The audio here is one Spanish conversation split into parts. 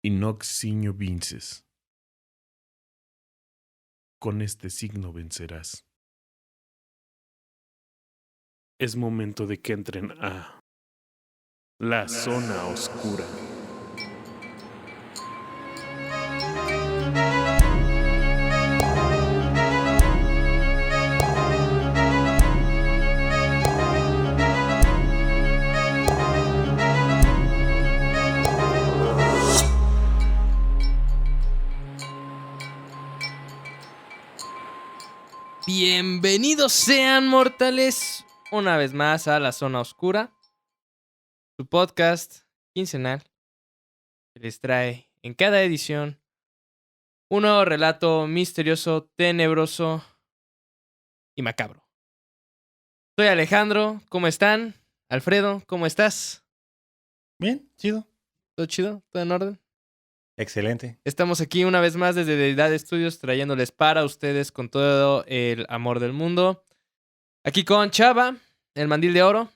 Inox signo vinces. Con este signo vencerás. Es momento de que entren a la zona oscura. Bienvenidos sean mortales una vez más a La Zona Oscura, su podcast quincenal que les trae en cada edición un nuevo relato misterioso, tenebroso y macabro. Soy Alejandro, ¿cómo están? Alfredo, ¿cómo estás? Bien, chido. ¿Todo chido? ¿Todo en orden? Excelente. Estamos aquí una vez más desde Deidad Studios trayéndoles para ustedes con todo el amor del mundo. Aquí con Chava, el mandil de oro.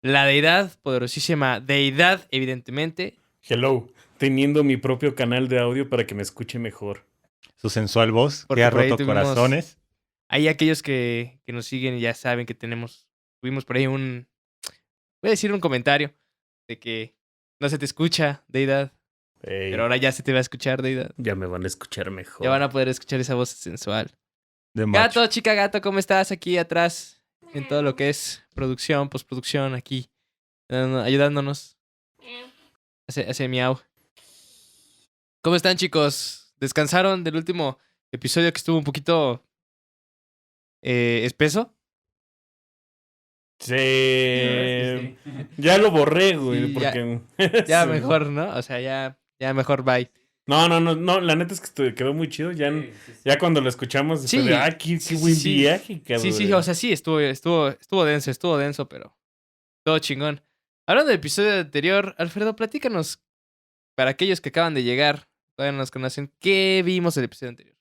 La deidad, poderosísima deidad, evidentemente. Hello, teniendo mi propio canal de audio para que me escuche mejor. Su sensual voz Porque que ha por ahí roto tuvimos- corazones. Hay aquellos que nos siguen y ya saben que tuvimos por ahí voy a decir un comentario de que no se te escucha, deidad, Ey, pero ahora ya se te va a escuchar, deidad. ya me van a escuchar mejor. Ya van a poder escuchar esa voz sensual. De macho. Gato, chica gato, ¿cómo estás aquí atrás? En todo lo que es producción, postproducción, aquí, ayudándonos. Hace miau. ¿Cómo están, chicos? ¿Descansaron del último episodio que estuvo un poquito espeso? Sí. Ya lo borré, güey, Sí, porque... Ya Sí. mejor, ¿no? O sea, ya mejor bye. No, la neta es que quedó muy chido. Ya cuando lo escuchamos, Sí, después de, qué sí, buen sí. viaje, cabrón. Sí, o sea, sí, estuvo denso, pero todo chingón. Hablando del episodio anterior, Alfredo, platícanos, para aquellos que acaban de llegar, todavía no nos conocen, ¿qué vimos el episodio anterior?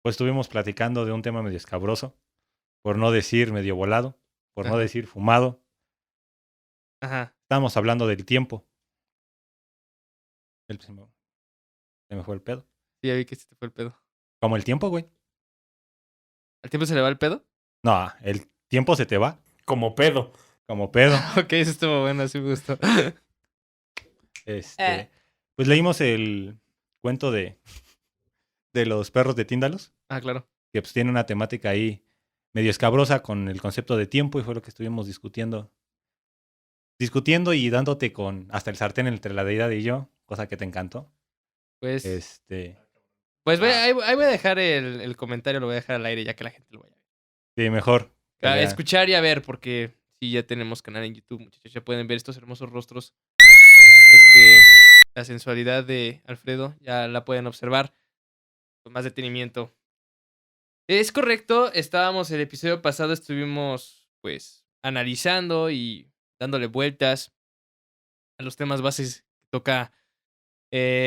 Pues estuvimos platicando de un tema medio escabroso. Por no decir medio volado. Por no Ajá. decir fumado. Ajá. Estábamos hablando del tiempo. Se me fue el pedo. Sí, ya vi que se te fue el pedo. Como el tiempo, güey. ¿Al tiempo se le va el pedo? No, el tiempo se te va. Como pedo. Como pedo. Ok, eso estuvo bueno, sí me gustó. Pues leímos el cuento de los perros de Tíndalos. Claro. Que pues tiene una temática ahí medio escabrosa con el concepto de tiempo y fue lo que estuvimos discutiendo y dándote con hasta el sartén entre la deidad y yo, cosa que te encantó. Pues Ah. ahí voy a dejar el comentario, lo voy a dejar al aire ya que la gente lo vaya a ver. Sí, mejor. A escuchar y a ver, porque sí, ya tenemos canal en YouTube, muchachos. Ya pueden ver estos hermosos rostros. La sensualidad de Alfredo, ya la pueden observar con más detenimiento. Es correcto, el episodio pasado estuvimos, pues, analizando y dándole vueltas a los temas bases que toca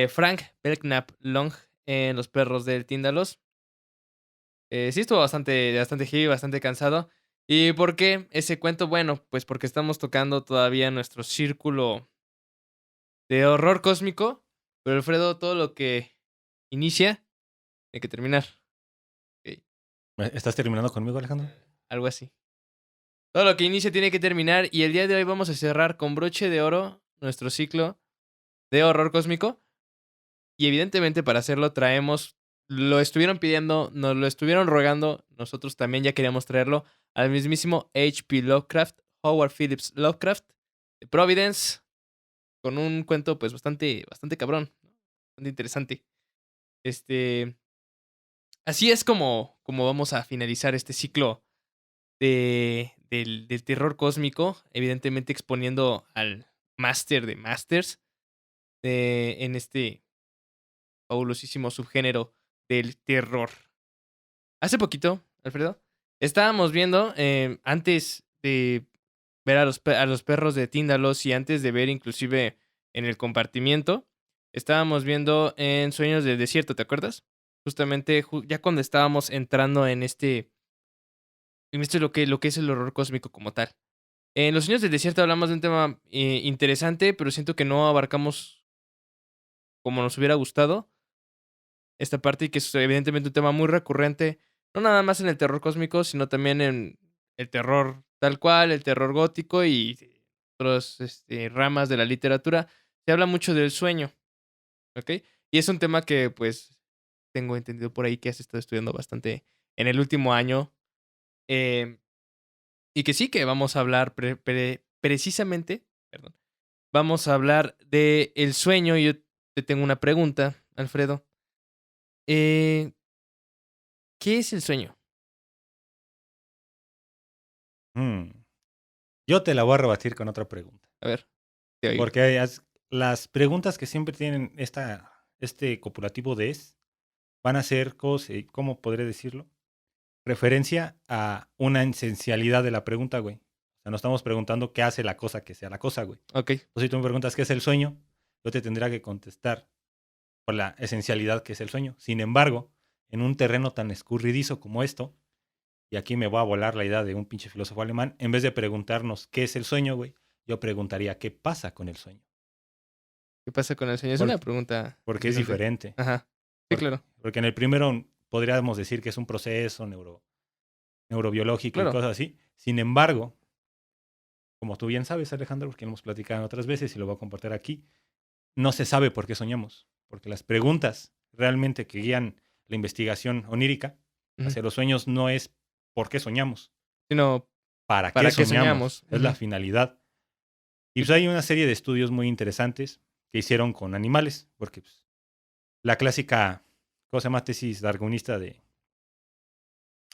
Frank Belknap Long en Los Perros del Tíndalos. Sí estuvo bastante heavy, bastante cansado. ¿Y por qué ese cuento? Bueno, pues porque estamos tocando todavía nuestro círculo de horror cósmico. Pero Alfredo, todo lo que inicia tiene que terminar. Ok, ¿Estás terminando conmigo, Alejandro? algo así. Todo lo que inicia tiene que terminar. Y el día de hoy vamos a cerrar con broche de oro nuestro ciclo de horror cósmico. Y evidentemente para hacerlo lo estuvieron pidiendo, nos lo estuvieron rogando, nosotros también ya queríamos traerlo al mismísimo H.P. Lovecraft, Howard Phillips Lovecraft, de Providence, con un cuento pues bastante cabrón, ¿no? Bastante interesante. Así es como vamos a finalizar este ciclo del terror cósmico, evidentemente exponiendo al Master de Masters en este fabulosísimo subgénero del terror. Hace poquito, Alfredo, estábamos viendo, antes de ver a los perros de Tíndalos y antes de ver inclusive en el compartimiento, estábamos viendo en Sueños del Desierto, ¿te acuerdas? Justamente ya cuando estábamos entrando en lo que es el horror cósmico como tal. En Los Sueños del Desierto hablamos de un tema interesante, pero siento que no abarcamos como nos hubiera gustado esta parte y que es evidentemente un tema muy recurrente, no nada más en el terror cósmico, sino también en el terror tal cual, el terror gótico y otras ramas de la literatura. Se habla mucho del sueño, ¿ok? Y es un tema que pues tengo entendido por ahí que has estado estudiando bastante en el último año. eh, y que sí, que vamos a hablar precisamente, perdón, vamos a hablar de el sueño. Y yo te tengo una pregunta, Alfredo. Eh, ¿Qué es el sueño? Mm. Yo te la voy a rebatir con otra pregunta. A ver, te oigo. Porque las preguntas que siempre tienen este copulativo de es van a ser, ¿cómo podré decirlo? Referencia a una esencialidad de la pregunta, güey. O sea, nos estamos preguntando qué hace la cosa que sea la cosa, güey. Ok, Entonces, si tú me preguntas qué es el sueño, yo te tendría que contestar por la esencialidad que es el sueño. Sin embargo, en un terreno tan escurridizo como esto, y aquí me voy a volar la idea de un pinche filósofo alemán, en vez de preguntarnos qué es el sueño, güey, yo preguntaría qué pasa con el sueño. ¿qué pasa con el sueño? Es Por- una pregunta Porque es interesante. diferente. Ajá, sí, claro, Porque en el primero podríamos decir que es un proceso neurobiológico y claro. cosas así. Sin embargo, como tú bien sabes, Alejandro, porque lo hemos platicado otras veces y lo voy a compartir aquí, no se sabe por qué soñamos. Porque las preguntas realmente que guían la investigación onírica Ujú. hacia los sueños no es por qué soñamos, Sino, para ¿para qué qué soñamos. soñamos? Es la Ujú. finalidad. Y pues hay una serie de estudios muy interesantes que hicieron con animales, porque pues, la clásica, ¿cómo se llama? Tesis darwinista de,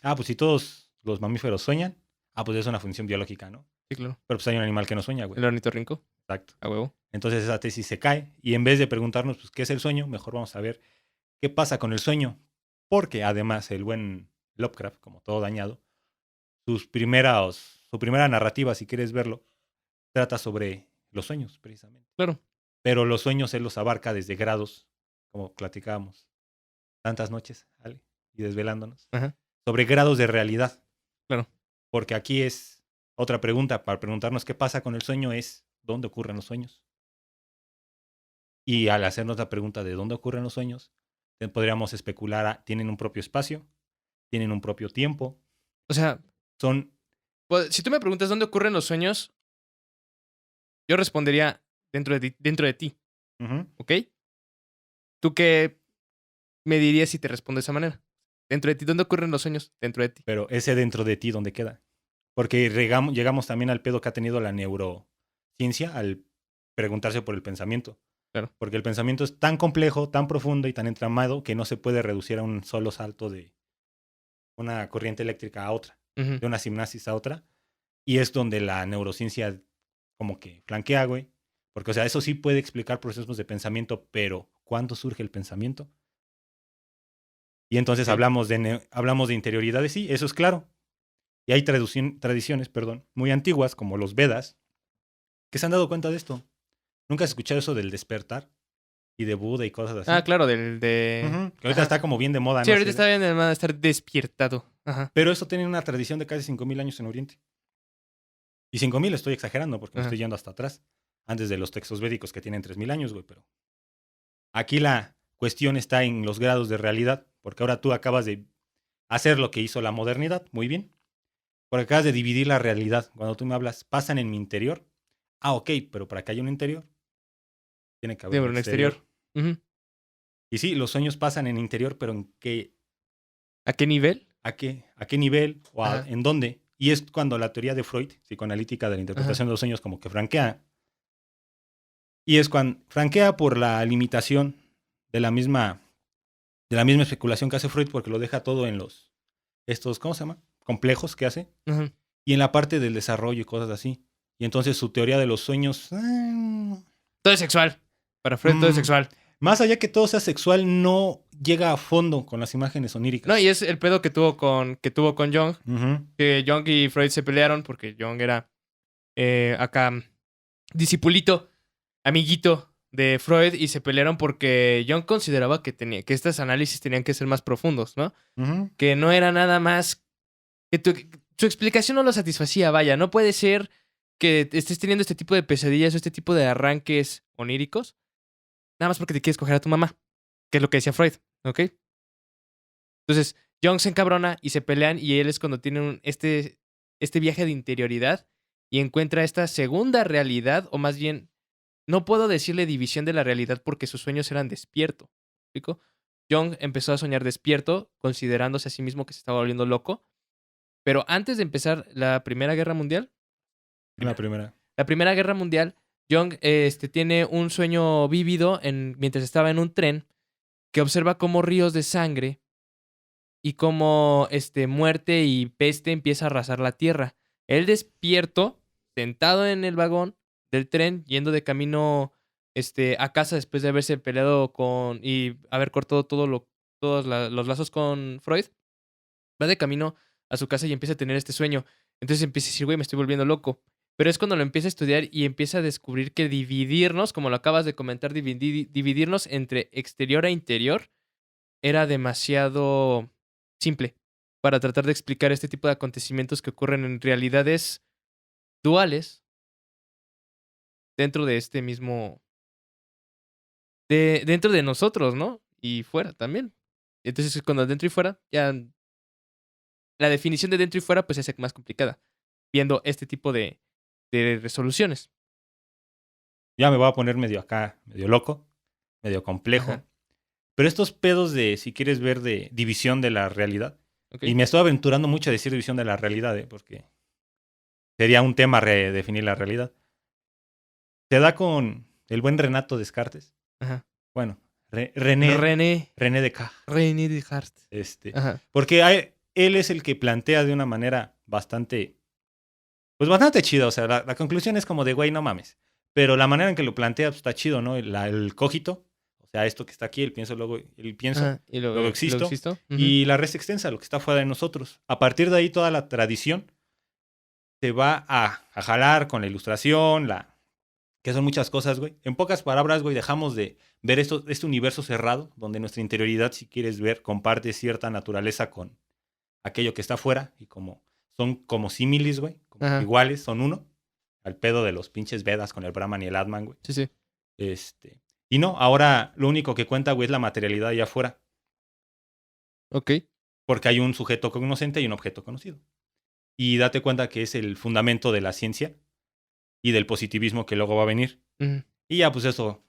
pues si todos los mamíferos sueñan, pues es una función biológica, ¿no? Sí, claro. Pero pues hay un animal que no sueña, güey. El ornitorrinco, Exacto. a huevo. Entonces esa tesis se cae y en vez de preguntarnos pues, qué es el sueño, mejor vamos a ver qué pasa con el sueño. Porque además el buen Lovecraft, como todo dañado, su primera narrativa, si quieres verlo, trata sobre los sueños, precisamente. Claro. Pero los sueños él los abarca desde grados, como platicábamos tantas noches, Ale, y desvelándonos, Ajá, sobre grados de realidad. claro. Porque aquí es otra pregunta para preguntarnos qué pasa con el sueño es ¿dónde ocurren los sueños? Y al hacernos la pregunta de dónde ocurren los sueños, podríamos especular, ¿tienen un propio espacio? ¿Tienen un propio tiempo? O sea, Son... pues, si tú me preguntas dónde ocurren los sueños, yo respondería dentro de ti, Ujú. ¿ok? ¿Tú qué me dirías si te respondo de esa manera? Dentro de ti, ¿dónde ocurren los sueños? Dentro de ti. Pero ese dentro de ti, ¿dónde queda? Porque llegamos también al pedo que ha tenido la neurociencia al preguntarse por el pensamiento. Claro. Porque el pensamiento es tan complejo, tan profundo y tan entramado que no se puede reducir a un solo salto de una corriente eléctrica a otra, Ujú. de una sinapsis a otra. Y es donde la neurociencia como que flanquea, güey. Porque, o sea, eso sí puede explicar procesos de pensamiento, pero ¿cuándo surge el pensamiento? Y entonces Ok. hablamos de interioridades, sí, eso es claro. Y hay tradiciones, muy antiguas, como los Vedas, que se han dado cuenta de esto. ¿Nunca has escuchado eso del despertar? Y de Buda y cosas así. Ah, claro, de... Ujú, que ahorita Ajá. está como bien de moda, Sí, ¿no? ahorita Así está bien de estar despiertado. Ajá. Pero eso tiene una tradición de casi 5000 años en Oriente. Y 5000 estoy exagerando porque me Ajá. estoy yendo hasta atrás. Antes de los textos védicos que tienen 3000 años, güey. Pero aquí la cuestión está en los grados de realidad. Porque ahora tú acabas de hacer lo que hizo la modernidad. Muy bien. Porque acabas de dividir la realidad. Cuando tú me hablas, pasan en mi interior. Ok, pero para que haya un interior, tiene que haber De un un exterior. exterior. Ujú. Y sí, los sueños pasan en interior, pero ¿A qué nivel? ¿a qué nivel o Ajá. en dónde? Y es cuando la teoría de Freud, psicoanalítica de la interpretación de los sueños, como que franquea. Y es cuando franquea por la limitación de la misma especulación que hace Freud, porque lo deja todo en estos, ¿cómo se llama? Complejos que hace. Ujú. Y en la parte del desarrollo y cosas así. Y entonces su teoría de los sueños, Todo es sexual. Para Freud todo es sexual. más allá que todo sea sexual, no llega a fondo con las imágenes oníricas. No, y es el pedo que tuvo con Jung. Ujú. Que Jung y Freud se pelearon porque Jung era acá discipulito, amiguito de Freud, y se pelearon porque Jung consideraba que estos análisis tenían que ser más profundos, ¿no? Ujú. Que no era nada más que su explicación no lo satisfacía, vaya, no puede ser que estés teniendo este tipo de pesadillas o este tipo de arranques oníricos, nada más porque te quieres coger a tu mamá, que es lo que decía Freud, ¿ok? Entonces, Jung se encabrona y se pelean y él es cuando tiene este viaje de interioridad y encuentra esta segunda realidad, o más bien, no puedo decirle división de la realidad porque sus sueños eran despierto. ¿Me explico? Jung empezó a soñar despierto, considerándose a sí mismo que se estaba volviendo loco, pero antes de empezar la Primera Guerra Mundial, La primera. la Primera Guerra Mundial, Jung tiene un sueño vívido mientras estaba en un tren que observa cómo ríos de sangre y cómo muerte y peste empieza a arrasar la tierra. Él despierto, sentado en el vagón del tren, yendo de camino a casa después de haberse peleado y haber cortado todos los lazos con Freud, va de camino a su casa y empieza a tener este sueño. Entonces empieza a decir, güey, me estoy volviendo loco. Pero es cuando lo empieza a estudiar y empieza a descubrir que dividirnos, como lo acabas de comentar, dividirnos entre exterior e interior, era demasiado simple para tratar de explicar este tipo de acontecimientos que ocurren en realidades duales dentro de este mismo... dentro de nosotros, ¿no? Y fuera también. Entonces, cuando dentro y fuera, ya la definición de dentro y fuera pues se hace más complicada, viendo este tipo de resoluciones. Ya me voy a poner medio acá, medio loco, medio complejo. Ajá. Pero estos pedos de, si quieres ver, de división de la realidad. ¿Ok? Y me estoy aventurando mucho a decir división de la realidad, porque sería un tema redefinir la realidad. Se da con el buen Renato Descartes. Ajá. Bueno, René René Descartes. Descartes. Ajá. Porque él es el que plantea de una manera bastante, pues bastante chida. O sea, la conclusión es como de, güey, no mames. Pero la manera en que lo plantea pues, está chido, ¿no? El cogito, o sea, esto que está aquí, el pienso, luego el pienso, Ajá. Y luego existo. Ujú. Y la res extensa, lo que está fuera de nosotros. A partir de ahí, toda la tradición se va a jalar con la ilustración, que son muchas cosas, güey. En pocas palabras, güey, dejamos de ver este universo cerrado, donde nuestra interioridad, si quieres ver, comparte cierta naturaleza con aquello que está afuera, y como son como símiles, güey, como Ajá. iguales, son uno, al pedo de los pinches Vedas con el Brahman y el Atman, güey. Sí, sí. Y no, ahora lo único que cuenta, güey, es la materialidad allá afuera, Ok. porque hay un sujeto conocente y un objeto conocido. Y date cuenta que es el fundamento de la ciencia y del positivismo que luego va a venir. Ujú. Y ya, pues eso,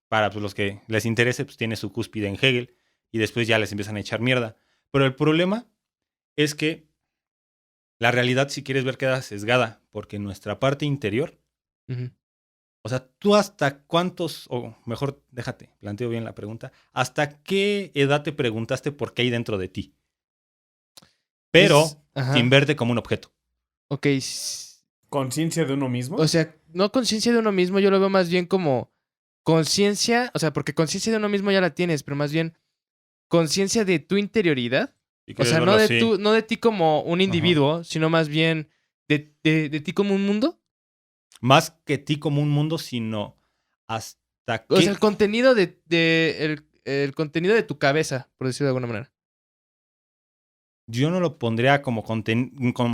para pues, los que les interese, pues tiene su cúspide en Hegel y después ya les empiezan a echar mierda. Pero el problema es que la realidad, si quieres ver, queda sesgada, porque nuestra parte interior, Ujú. o sea, tú hasta cuántos, o mejor, déjate, planteo bien la pregunta, ¿hasta qué edad te preguntaste por qué hay dentro de ti? Pero Ajá. sin verte como un objeto. Ok. ¿Conciencia de uno mismo? O sea, no conciencia de uno mismo, yo lo veo más bien como conciencia, o sea, porque conciencia de uno mismo ya la tienes, pero más bien conciencia de tu interioridad. Si O quieres sea, verlo así. no de ti como un individuo, sino más bien de ti como un mundo. Más que ti como un mundo, sino hasta O qué. sea, el contenido el contenido de tu cabeza, por decirlo de alguna manera. Yo no lo pondría como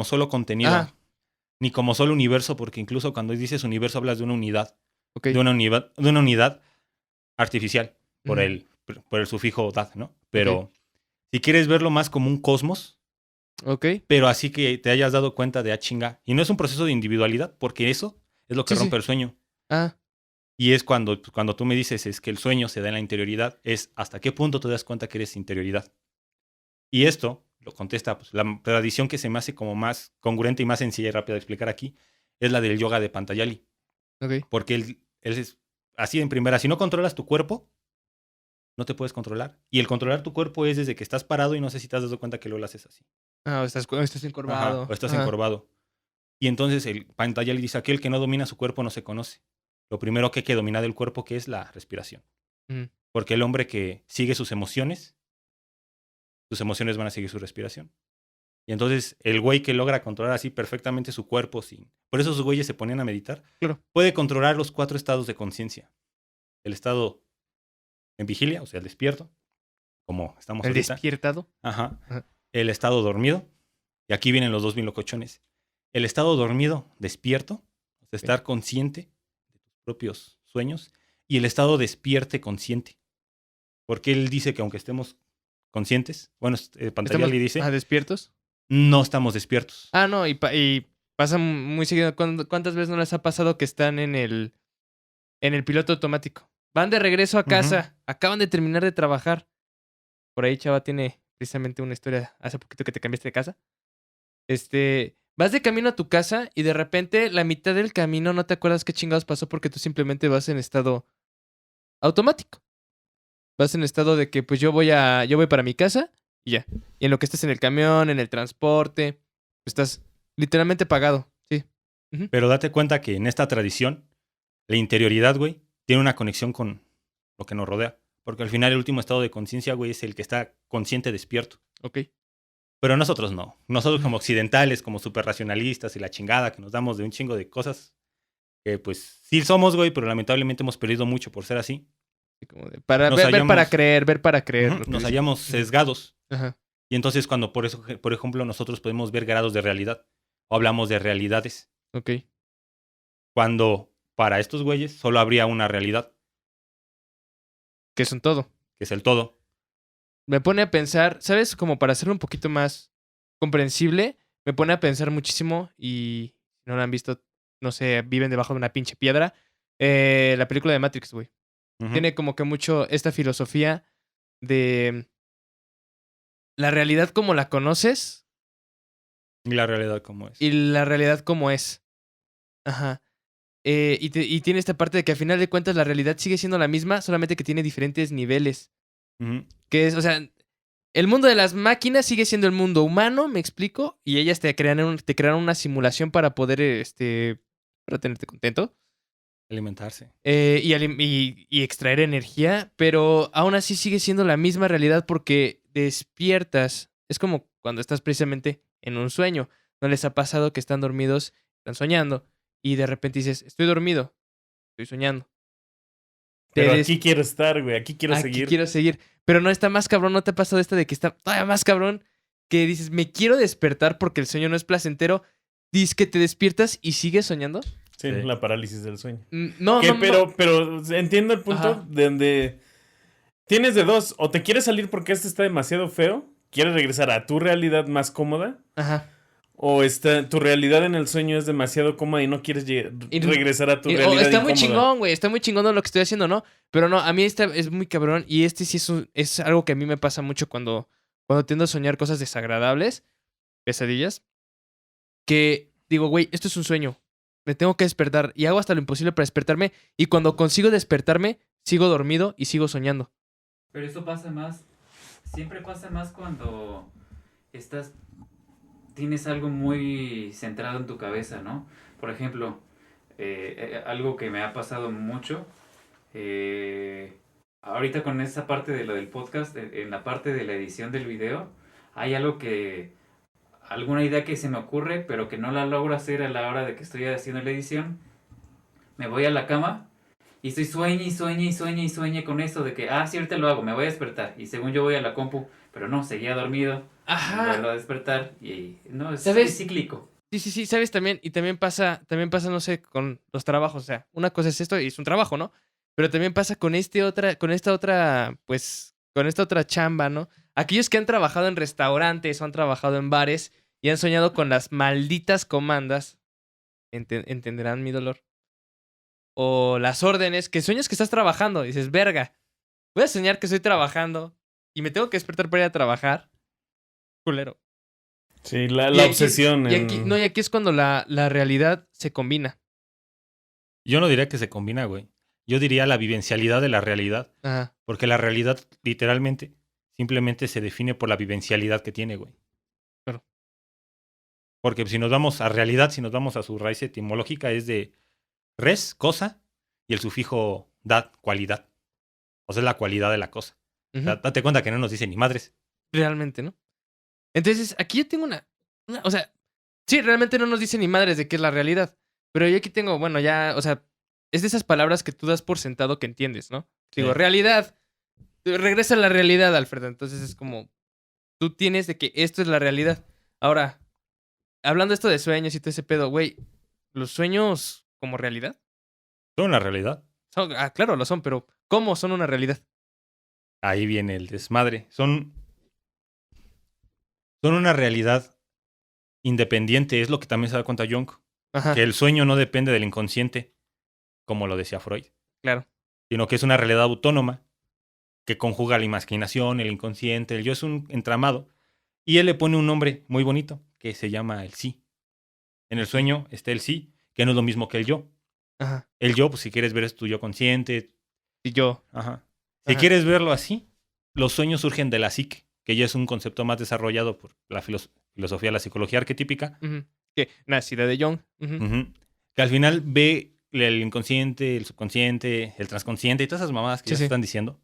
solo contenido, Ajá. ni como solo universo, porque incluso cuando dices universo hablas de una unidad, Ok. de una unidad artificial, por Ujú. el sufijo dad, ¿no? Pero si quieres verlo más como un cosmos, Ok. pero así que te hayas dado cuenta de chinga. Y no es un proceso de individualidad, porque eso es lo que Sí, rompe sí. el sueño. Ah, Y es cuando tú me dices es que el sueño se da en la interioridad, es hasta qué punto te das cuenta que eres interioridad. Y esto lo contesta pues, la tradición que se me hace como más congruente y más sencilla y rápida de explicar aquí, es la del yoga de Patanjali. ok. Porque él es así en primera, si no controlas tu cuerpo, no te puedes controlar. Y el controlar tu cuerpo es desde que estás parado y no sé si te has dado cuenta que lo haces así. Ah, estás encorvado. Ajá, o estás Ajá. encorvado. Y entonces el Patanjali dice, aquel que no domina su cuerpo no se conoce. Lo primero que hay que dominar del cuerpo, que es la respiración. Ujú. Porque el hombre que sigue sus emociones van a seguir su respiración. Y entonces el güey que logra controlar así perfectamente su cuerpo, por eso esos güeyes se ponían a meditar, Claro. puede controlar los 4 estados de conciencia. El estado en vigilia, o sea, el despierto, como estamos El ahorita. despiertado. Ajá. Ajá. El estado dormido. Y aquí vienen los dos bien locochones. El estado dormido, despierto, o sea, estar consciente de tus propios sueños y el estado despierte consciente. Porque él dice que aunque estemos conscientes, bueno, Pantayali dice, ¿Despiertos? no estamos despiertos. Ah, no, y pasa muy seguido. ¿Cuántas veces no les ha pasado que están en el piloto automático? Van de regreso a casa, acaban de terminar de trabajar. Por ahí Chava tiene precisamente una historia hace poquito que te cambiaste de casa. Vas de camino a tu casa y de repente la mitad del camino no te acuerdas qué chingados pasó porque tú simplemente vas en estado automático. Vas en estado de que pues yo voy para mi casa y ya. Y en lo que estés en el camión, en el transporte, estás literalmente pagado, sí. Pero date cuenta que en esta tradición, la interioridad, güey, tiene una conexión con lo que nos rodea. Porque al final el último estado de conciencia, güey, es el que está consciente despierto. Ok. Pero nosotros no. Nosotros como occidentales, como súper racionalistas y la chingada que nos damos de un chingo de cosas, que pues sí somos, güey, pero lamentablemente hemos perdido mucho por ser así. Como de, ver para creer, ver para creer. Nos hallamos sesgados. Ajá. Y entonces cuando, por ejemplo, nosotros podemos ver grados de realidad o hablamos de realidades. Ok. Cuando para estos güeyes solo habría una realidad. Que es un todo. Que es el todo. Me pone a pensar, ¿sabes? Como para hacerlo un poquito más comprensible, me pone a pensar muchísimo y si no lo han visto, no sé, viven debajo de una pinche piedra. La película de Matrix, güey. Tiene como que mucho esta filosofía de la realidad como la conoces. Y la realidad como es. Y la realidad como es. Ajá. Y tiene esta parte de que al final de cuentas la realidad sigue siendo la misma, solamente que tiene diferentes niveles. Que es, o sea, el mundo de las máquinas sigue siendo el mundo humano, me explico, y ellas te crearon una simulación para poder, para tenerte contento. Alimentarse. Y extraer energía, pero aún así sigue siendo la misma realidad porque despiertas. Es como cuando estás precisamente en un sueño. ¿No les ha pasado que están dormidos, están soñando, y de repente dices, estoy dormido, estoy soñando? Pero aquí quiero estar, güey, aquí quiero seguir. Aquí quiero seguir. Pero no está más cabrón, ¿no te ha pasado esta de que está todavía más cabrón? Que dices, me quiero despertar porque el sueño no es placentero. Dices que te despiertas y sigues soñando. Sí, la parálisis del sueño. No. Pero entiendo el punto de donde tienes de dos. O te quieres salir porque este está demasiado feo, quieres regresar a tu realidad más cómoda. Ajá. O tu realidad en el sueño es demasiado cómoda y no quieres regresar a tu realidad está muy incómoda. chingón, güey. Está muy chingón lo que estoy haciendo, ¿no? Pero no, a mí es muy cabrón. Y sí es algo que a mí me pasa mucho cuando tiendo a soñar cosas desagradables, pesadillas. Que digo, güey, esto es un sueño. Me tengo que despertar. Y hago hasta lo imposible para despertarme. Y cuando consigo despertarme, sigo dormido y sigo soñando. Pero eso pasa más. Siempre pasa más cuando tienes algo muy centrado en tu cabeza, ¿no? Por ejemplo, algo que me ha pasado mucho, ahorita con esa parte de lo del podcast, en la parte de la edición del video, hay alguna idea que se me ocurre, pero que no la logro hacer a la hora de que estoy haciendo la edición. Me voy a la cama y estoy sueñe con eso de que, sí, ahorita lo hago, me voy a despertar. Y según yo voy a la compu, pero no, seguía dormido. Ajá. Me vuelvo a despertar y no, es cíclico. Sí, sabes también, y también pasa, no sé, con los trabajos, o sea, una cosa es esto y es un trabajo, ¿no? Pero también pasa con esta otra chamba, ¿no? Aquellos que han trabajado en restaurantes o han trabajado en bares y han soñado con las malditas comandas, entenderán mi dolor. O las órdenes, que sueñas que estás trabajando y dices, verga, voy a soñar que estoy trabajando y me tengo que despertar para ir a trabajar. Culero. Sí, la obsesión. Y aquí es cuando la realidad se combina. Yo no diría que se combina, güey. Yo diría la vivencialidad de la realidad. Ajá. Porque la realidad, literalmente, simplemente se define por la vivencialidad que tiene, güey. Claro. Porque si nos vamos a realidad, si nos vamos a su raíz etimológica, es de res, cosa, y el sufijo dad, cualidad. O sea, es la cualidad de la cosa. Uh-huh. O sea, date cuenta que no nos dice ni madres. Realmente, ¿no? Entonces, aquí yo tengo o sea, sí, realmente no nos dice ni madres de qué es la realidad. Pero yo aquí tengo, bueno, ya, o sea, es de esas palabras que tú das por sentado que entiendes, ¿no? Sí. Digo, realidad. Regresa a la realidad, Alfredo. Entonces es como, tú tienes de que esto es la realidad. Ahora, hablando esto de sueños y todo ese pedo, güey, los sueños como realidad? Son una realidad. Claro, lo son, pero ¿cómo son una realidad? Ahí viene el desmadre. Son una realidad independiente. Es lo que también se da cuenta Jung. Ajá, Que el sueño no depende del inconsciente, como lo decía Freud, claro. sino que es una realidad autónoma que conjuga la imaginación, el inconsciente, el yo, es un entramado. Y él le pone un nombre muy bonito que se llama el sí. En el sueño está el sí, que no es lo mismo que el yo. Ajá. El yo, pues si quieres ver, es tu yo consciente. Y yo. Ajá. Si Ajá. quieres verlo así, los sueños surgen de la psique, que ya es un concepto más desarrollado por la filosofía de la psicología arquetípica, Ujú. Que nacida de Jung. Ujú. ujú, que al final ve el inconsciente, el subconsciente, el transconsciente y todas esas mamadas que Sí, ya se sí. están diciendo,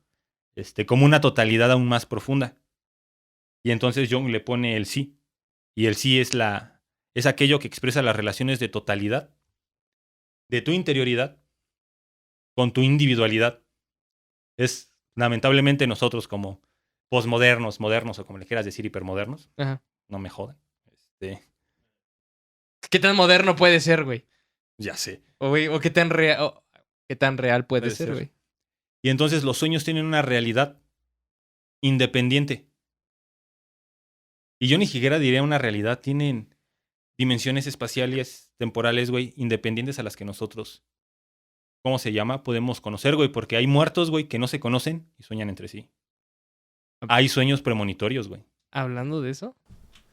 como una totalidad aún más profunda. Y entonces Jung le pone el sí. Y el sí es aquello que expresa las relaciones de totalidad de tu interioridad con tu individualidad. Es lamentablemente nosotros como posmodernos, modernos o como le quieras decir, hipermodernos, Ajá. no me jodan. ¿Qué tan moderno puede ser, güey? Ya sé. O qué tan real puede Puede ser, ser. güey. Y entonces los sueños tienen una realidad independiente. Y yo ni siquiera diría una realidad, tienen dimensiones espaciales, temporales, güey, independientes a las que nosotros, ¿cómo se llama? Podemos conocer, güey, porque hay muertos, güey, que no se conocen y sueñan entre sí. Hay sueños premonitorios, güey. Hablando de eso.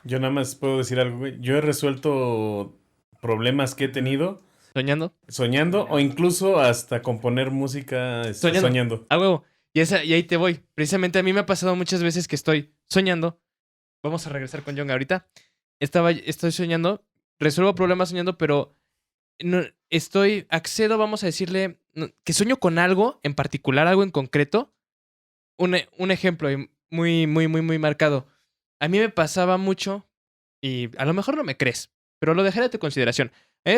Yo nada más puedo decir algo, güey. Yo he resuelto problemas que he tenido Soñando. soñando o incluso hasta componer música soñando. A huevo. Y ahí te voy. Precisamente a mí me ha pasado muchas veces que estoy soñando. Vamos a regresar con Jung ahorita. Estoy soñando. Resuelvo problemas soñando, pero no, accedo, vamos a decirle, que sueño con algo en particular, algo en concreto. Un ejemplo muy, muy, muy, muy marcado. A mí me pasaba mucho, y a lo mejor no me crees, pero lo dejaré a tu consideración. A mí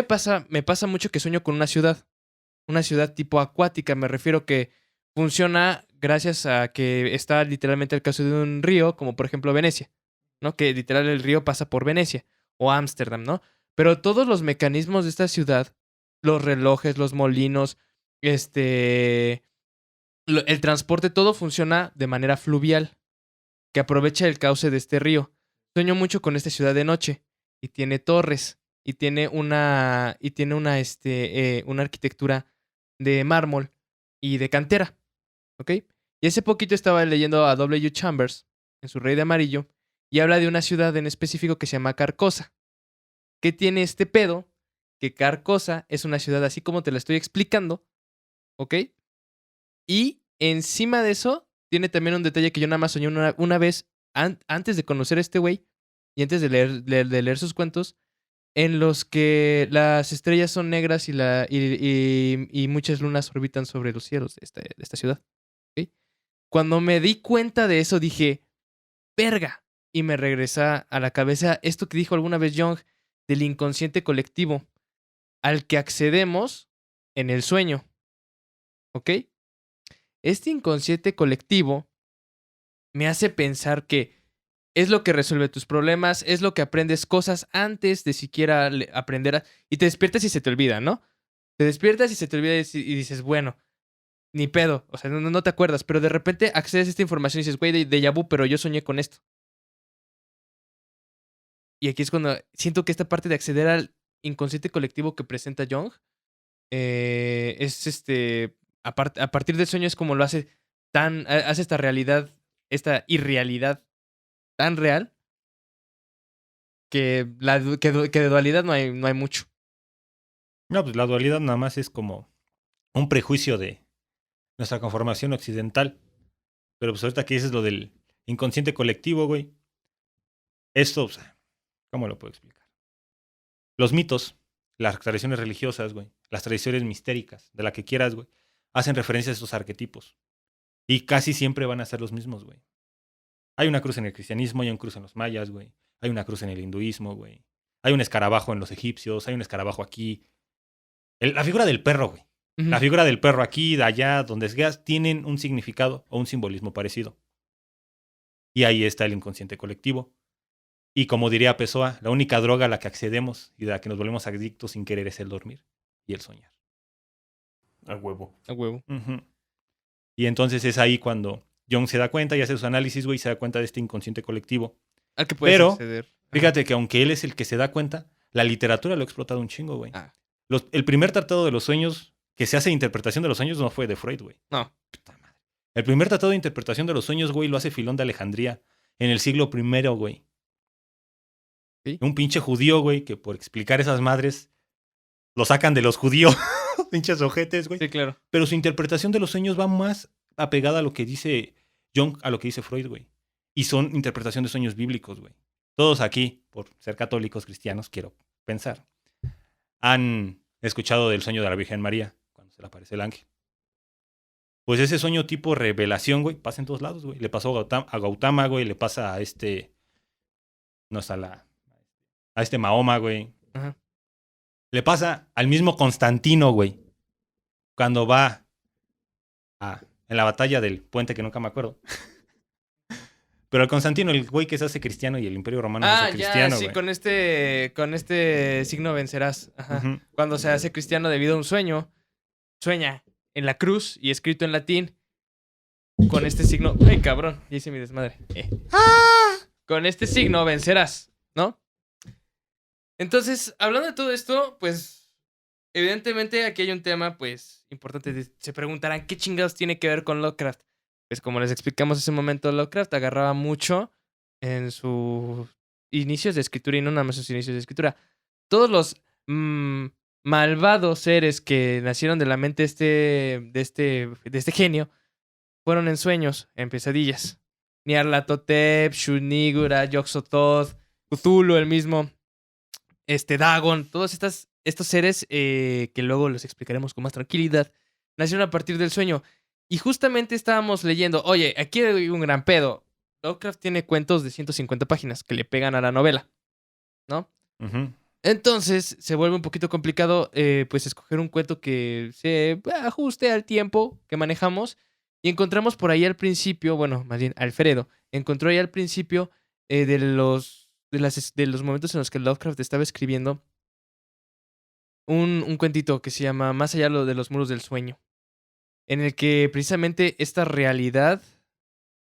me pasa mucho que sueño con una ciudad tipo acuática. Me refiero que funciona gracias a que está literalmente el caso de un río, como por ejemplo Venecia, ¿no? Que literal el río pasa por Venecia o Ámsterdam, ¿no? Pero todos los mecanismos de esta ciudad, los relojes, los molinos, el transporte, todo funciona de manera fluvial, que aprovecha el cauce de este río. Sueño mucho con esta ciudad de noche y tiene torres y tiene una arquitectura de mármol y de cantera, ¿ok? Y hace poquito estaba leyendo a W. Chambers en su Rey de Amarillo y habla de una ciudad en específico que se llama Carcosa. ¿Qué tiene este pedo? Que Carcosa es una ciudad así como te la estoy explicando, ¿ok? Y encima de eso, tiene también un detalle que yo nada más soñé una vez antes de conocer a este güey y antes de leer sus cuentos, en los que las estrellas son negras y muchas lunas orbitan sobre los cielos de esta ciudad. ¿Ok? Cuando me di cuenta de eso, dije, verga. Y me regresa a la cabeza esto que dijo alguna vez Jung del inconsciente colectivo al que accedemos en el sueño. ¿Ok? Este inconsciente colectivo me hace pensar que es lo que resuelve tus problemas, es lo que aprendes cosas antes de siquiera aprender y te despiertas y se te olvida, ¿no? Te despiertas y se te olvida y dices, bueno, ni pedo, o sea, no te acuerdas, pero de repente accedes a esta información y dices, güey, déjà vu, pero yo soñé con esto. Y aquí es cuando siento que esta parte de acceder al inconsciente colectivo que presenta Jung es a partir del sueño es como lo hace hace esta realidad, esta irrealidad tan real que de dualidad no hay mucho. No, pues la dualidad nada más es como un prejuicio de nuestra conformación occidental. Pero pues ahorita que dices lo del inconsciente colectivo, güey. Esto, o sea, ¿cómo lo puedo explicar? Los mitos, las tradiciones religiosas, güey, las tradiciones mistéricas, de la que quieras, güey, hacen referencia a estos arquetipos. Y casi siempre van a ser los mismos, güey. Hay una cruz en el cristianismo, hay una cruz en los mayas, güey. Hay una cruz en el hinduismo, güey. Hay un escarabajo en los egipcios, hay un escarabajo aquí. La figura del perro, güey. Ujú. La figura del perro aquí, de allá, donde veas, tienen un significado o un simbolismo parecido. Y ahí está el inconsciente colectivo. Y como diría Pessoa, la única droga a la que accedemos y de la que nos volvemos adictos sin querer es el dormir. y el soñar. A huevo. A huevo. Ujú. Y entonces es ahí cuando Jung se da cuenta y hace sus análisis, güey, y se da cuenta de este inconsciente colectivo. Al que puedes Pero, acceder. Fíjate que aunque él es el que se da cuenta, la literatura lo ha explotado un chingo, güey. Ah. El primer tratado de los sueños que se hace de interpretación de los sueños no fue de Freud, güey. No. Puta madre. El primer tratado de interpretación de los sueños, güey, lo hace Filón de Alejandría en el siglo I, güey. ¿Sí? Un pinche judío, güey, que por explicar esas madres lo sacan de los judíos. Pinches ojetes, güey. Sí, claro. Pero su interpretación de los sueños va más apegada a lo que dice Jung, a lo que dice Freud, güey. Y son interpretación de sueños bíblicos, güey. Todos aquí, por ser católicos cristianos, quiero pensar, han escuchado del sueño de la Virgen María, cuando se le aparece el ángel. Pues ese sueño tipo revelación, güey, pasa en todos lados, güey. Le pasó a Gautama, güey, le pasa a a este Mahoma, güey. Ajá. Le pasa al mismo Constantino, güey. Cuando va en la batalla del puente que nunca me acuerdo. Pero el Constantino, el güey que se hace cristiano y el Imperio Romano se hace cristiano, sí, güey. con este signo vencerás. Ajá. Ujú. Cuando se hace cristiano debido a un sueño, sueña en la cruz y escrito en latín con este signo. Ay, cabrón, ya hice mi desmadre. Con este signo vencerás, ¿no? Entonces, hablando de todo esto, pues, evidentemente aquí hay un tema, pues, importante. Se preguntarán, ¿qué chingados tiene que ver con Lovecraft? Pues, como les explicamos hace un momento, Lovecraft agarraba mucho en sus inicios de escritura y no nada más sus inicios de escritura. Todos los malvados seres que nacieron de la mente de este genio fueron en sueños, en pesadillas. Nyarlathotep, Shunigura, Yog-Sothoth, Cthulhu, el mismo, Dagon, todos estos seres que luego los explicaremos con más tranquilidad, nacieron a partir del sueño. Y justamente estábamos leyendo, oye, aquí hay un gran pedo. Lovecraft tiene cuentos de 150 páginas que le pegan a la novela, ¿no? Ujú. Entonces se vuelve un poquito complicado, pues, escoger un cuento que se ajuste al tiempo que manejamos. Y encontramos por ahí al principio, bueno, más bien Alfredo, encontró ahí al principio de los momentos en los que Lovecraft estaba escribiendo un cuentito que se llama Más allá de los muros del sueño, en el que precisamente esta realidad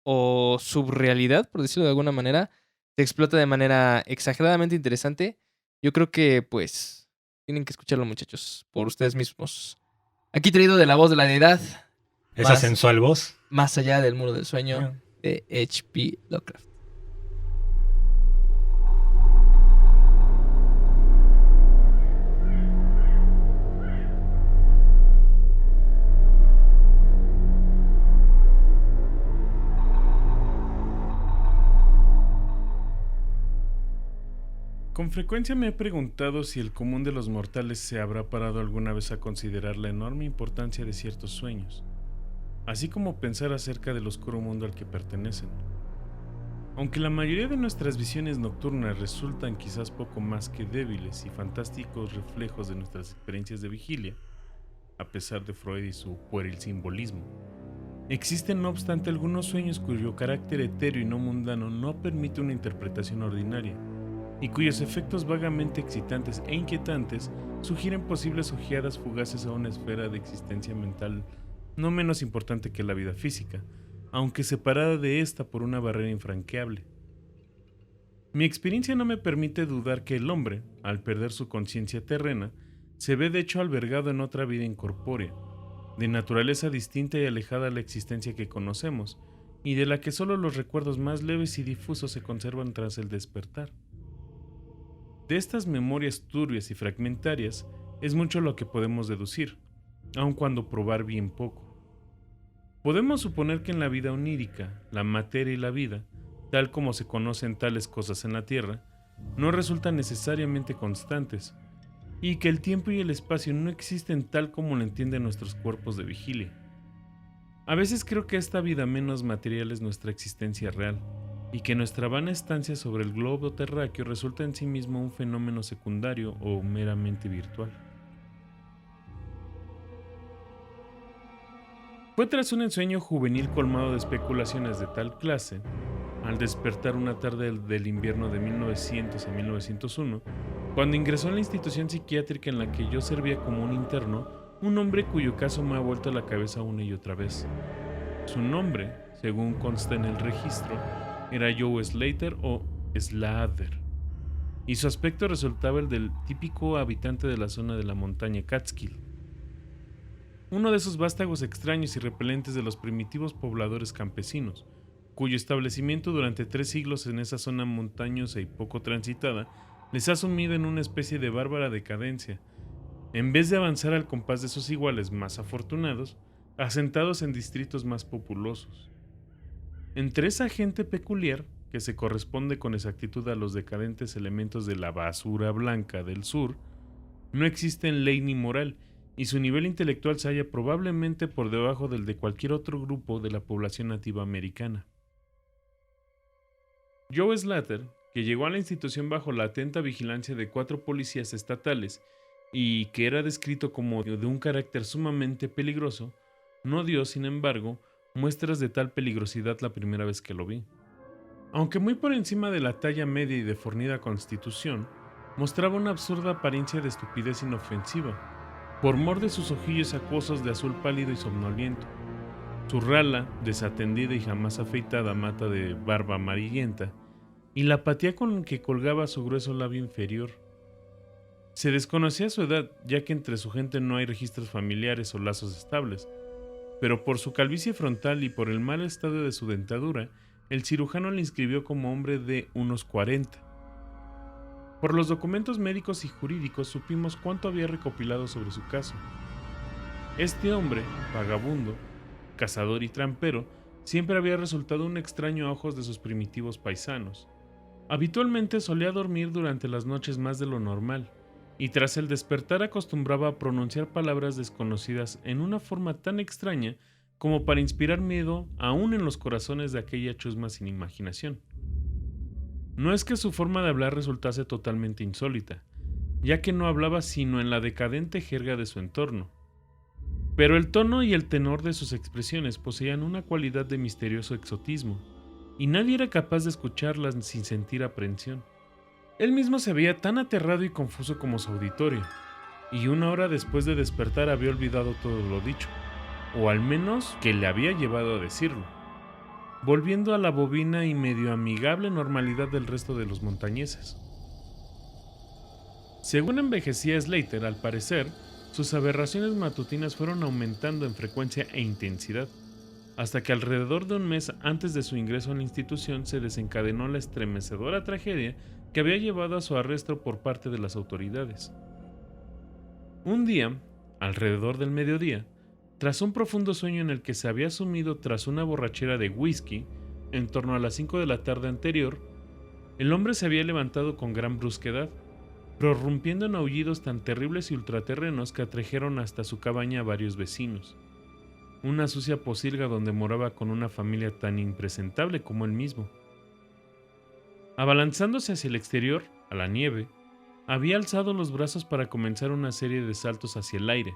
o subrealidad, por decirlo de alguna manera, se explota de manera exageradamente interesante. Yo creo que, pues, tienen que escucharlo, muchachos, por ustedes mismos. Aquí traído de la voz de la deidad, Esa sensual voz. Más allá del muro del sueño, de H.P. Lovecraft. Con frecuencia me he preguntado si el común de los mortales se habrá parado alguna vez a considerar la enorme importancia de ciertos sueños, así como pensar acerca del oscuro mundo al que pertenecen. Aunque la mayoría de nuestras visiones nocturnas resultan quizás poco más que débiles y fantásticos reflejos de nuestras experiencias de vigilia, a pesar de Freud y su pueril simbolismo, existen no obstante algunos sueños cuyo carácter etéreo y no mundano no permite una interpretación ordinaria, y cuyos efectos vagamente excitantes e inquietantes sugieren posibles ojeadas fugaces a una esfera de existencia mental no menos importante que la vida física, aunque separada de esta por una barrera infranqueable. Mi experiencia no me permite dudar que el hombre, al perder su conciencia terrena, se ve de hecho albergado en otra vida incorpórea, de naturaleza distinta y alejada a la existencia que conocemos, y de la que solo los recuerdos más leves y difusos se conservan tras el despertar. De estas memorias turbias y fragmentarias es mucho lo que podemos deducir, aun cuando probar bien poco. Podemos suponer que en la vida onírica, la materia y la vida, tal como se conocen tales cosas en la Tierra, no resultan necesariamente constantes, y que el tiempo y el espacio no existen tal como lo entienden nuestros cuerpos de vigilia. A veces creo que esta vida menos material es nuestra existencia real, y que nuestra vana estancia sobre el globo terráqueo resulta en sí mismo un fenómeno secundario o meramente virtual. Fue tras un ensueño juvenil colmado de especulaciones de tal clase, al despertar una tarde del invierno de 1900 a 1901, Cuando ingresó en la institución psiquiátrica en la que yo servía como un interno, un hombre cuyo caso me ha vuelto la cabeza una y otra vez. Su nombre, según consta en el registro, era Joe Slater o Slater, y su aspecto resultaba el del típico habitante de la zona de la montaña Catskill. Uno de esos vástagos extraños y repelentes de los primitivos pobladores campesinos, cuyo establecimiento durante 3 siglos en esa zona montañosa y poco transitada les ha sumido en una especie de bárbara decadencia, en vez de avanzar al compás de sus iguales más afortunados, asentados en distritos más populosos. Entre esa gente peculiar, que se corresponde con exactitud a los decadentes elementos de la basura blanca del sur, no existe ley ni moral, y su nivel intelectual se halla probablemente por debajo del de cualquier otro grupo de la población nativa americana. Joe Slater, que llegó a la institución bajo la atenta vigilancia de 4 policías estatales y que era descrito como de un carácter sumamente peligroso, no dio, sin embargo, muestras de tal peligrosidad la primera vez que lo vi. Aunque muy por encima de la talla media y de fornida constitución, mostraba una absurda apariencia de estupidez inofensiva, por mor de sus ojillos acuosos de azul pálido y somnoliento, su rala, desatendida y jamás afeitada mata de barba amarillenta, y la apatía con que colgaba su grueso labio inferior. Se desconocía su edad, ya que entre su gente no hay registros familiares o lazos estables, pero por su calvicie frontal y por el mal estado de su dentadura, el cirujano le inscribió como hombre de unos 40. Por los documentos médicos y jurídicos supimos cuánto había recopilado sobre su caso. Este hombre, vagabundo, cazador y trampero, siempre había resultado un extraño a ojos de sus primitivos paisanos. Habitualmente solía dormir durante las noches más de lo normal, y tras el despertar acostumbraba a pronunciar palabras desconocidas en una forma tan extraña como para inspirar miedo aún en los corazones de aquella chusma sin imaginación. No es que su forma de hablar resultase totalmente insólita, ya que no hablaba sino en la decadente jerga de su entorno, pero el tono y el tenor de sus expresiones poseían una cualidad de misterioso exotismo, y nadie era capaz de escucharlas sin sentir aprehensión. Él mismo se veía tan aterrado y confuso como su auditorio, y 1 hora después de despertar había olvidado todo lo dicho, o al menos que le había llevado a decirlo, volviendo a la bovina y medio amigable normalidad del resto de los montañeses. Según envejecía Slater, al parecer, sus aberraciones matutinas fueron aumentando en frecuencia e intensidad, hasta que alrededor de 1 mes antes de su ingreso en la institución se desencadenó la estremecedora tragedia que había llevado a su arresto por parte de las autoridades. Un día, alrededor del mediodía, tras un profundo sueño en el que se había sumido tras una borrachera de whisky, en torno a las 5 de la tarde anterior, el hombre se había levantado con gran brusquedad, prorrumpiendo en aullidos tan terribles y ultraterrenos que atrajeron hasta su cabaña a varios vecinos. Una sucia posilga donde moraba con una familia tan impresentable como él mismo. Abalanzándose hacia el exterior, a la nieve, había alzado los brazos para comenzar una serie de saltos hacia el aire,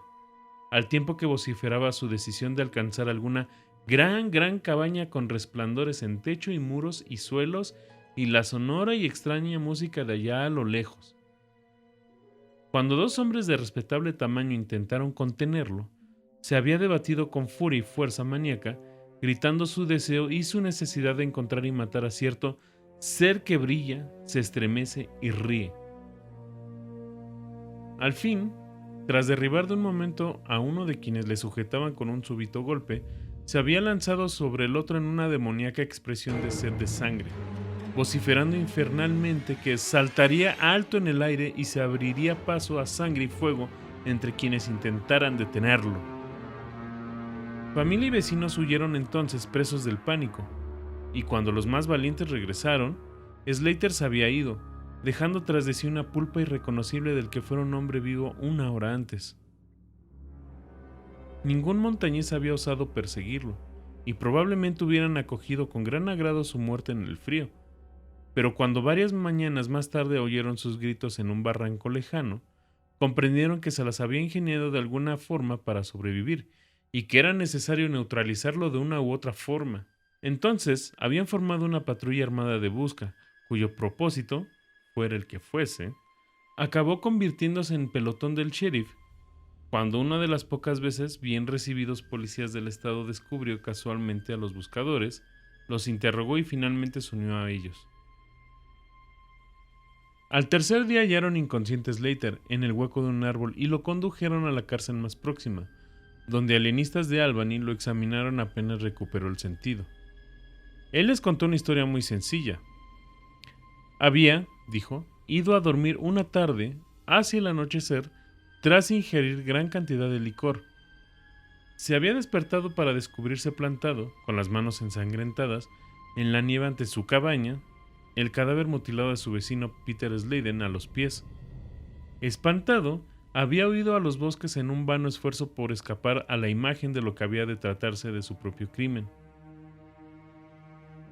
al tiempo que vociferaba su decisión de alcanzar alguna gran cabaña con resplandores en techo y muros y suelos y la sonora y extraña música de allá a lo lejos. Cuando 2 hombres de respetable tamaño intentaron contenerlo, se había debatido con furia y fuerza maníaca, gritando su deseo y su necesidad de encontrar y matar a cierto ser que brilla, se estremece y ríe. Al fin, tras derribar de un momento a uno de quienes le sujetaban con un súbito golpe, se había lanzado sobre el otro en una demoníaca expresión de sed de sangre, vociferando infernalmente que saltaría alto en el aire y se abriría paso a sangre y fuego entre quienes intentaran detenerlo. Familia y vecinos huyeron entonces presos del pánico, y cuando los más valientes regresaron, Slater se había ido, dejando tras de sí una pulpa irreconocible del que fuera un hombre vivo 1 hora antes. Ningún montañés había osado perseguirlo, y probablemente hubieran acogido con gran agrado su muerte en el frío, pero cuando varias mañanas más tarde oyeron sus gritos en un barranco lejano, comprendieron que se las había ingeniado de alguna forma para sobrevivir, y que era necesario neutralizarlo de una u otra forma. Entonces habían formado una patrulla armada de busca, cuyo propósito, fuera el que fuese, acabó convirtiéndose en pelotón del sheriff cuando una de las pocas veces bien recibidos policías del estado descubrió casualmente a los buscadores, los interrogó y finalmente se unió a ellos. Al tercer día hallaron inconsciente a Slater en el hueco de un árbol y lo condujeron a la cárcel más próxima, donde alienistas de Albany lo examinaron apenas recuperó el sentido. Él les contó una historia muy sencilla. Había, dijo, ido a dormir una tarde hacia el anochecer tras ingerir gran cantidad de licor. Se había despertado para descubrirse plantado, con las manos ensangrentadas, en la nieve ante su cabaña, el cadáver mutilado de su vecino Peter Sladen a los pies. Espantado, había huido a los bosques en un vano esfuerzo por escapar a la imagen de lo que había de tratarse de su propio crimen.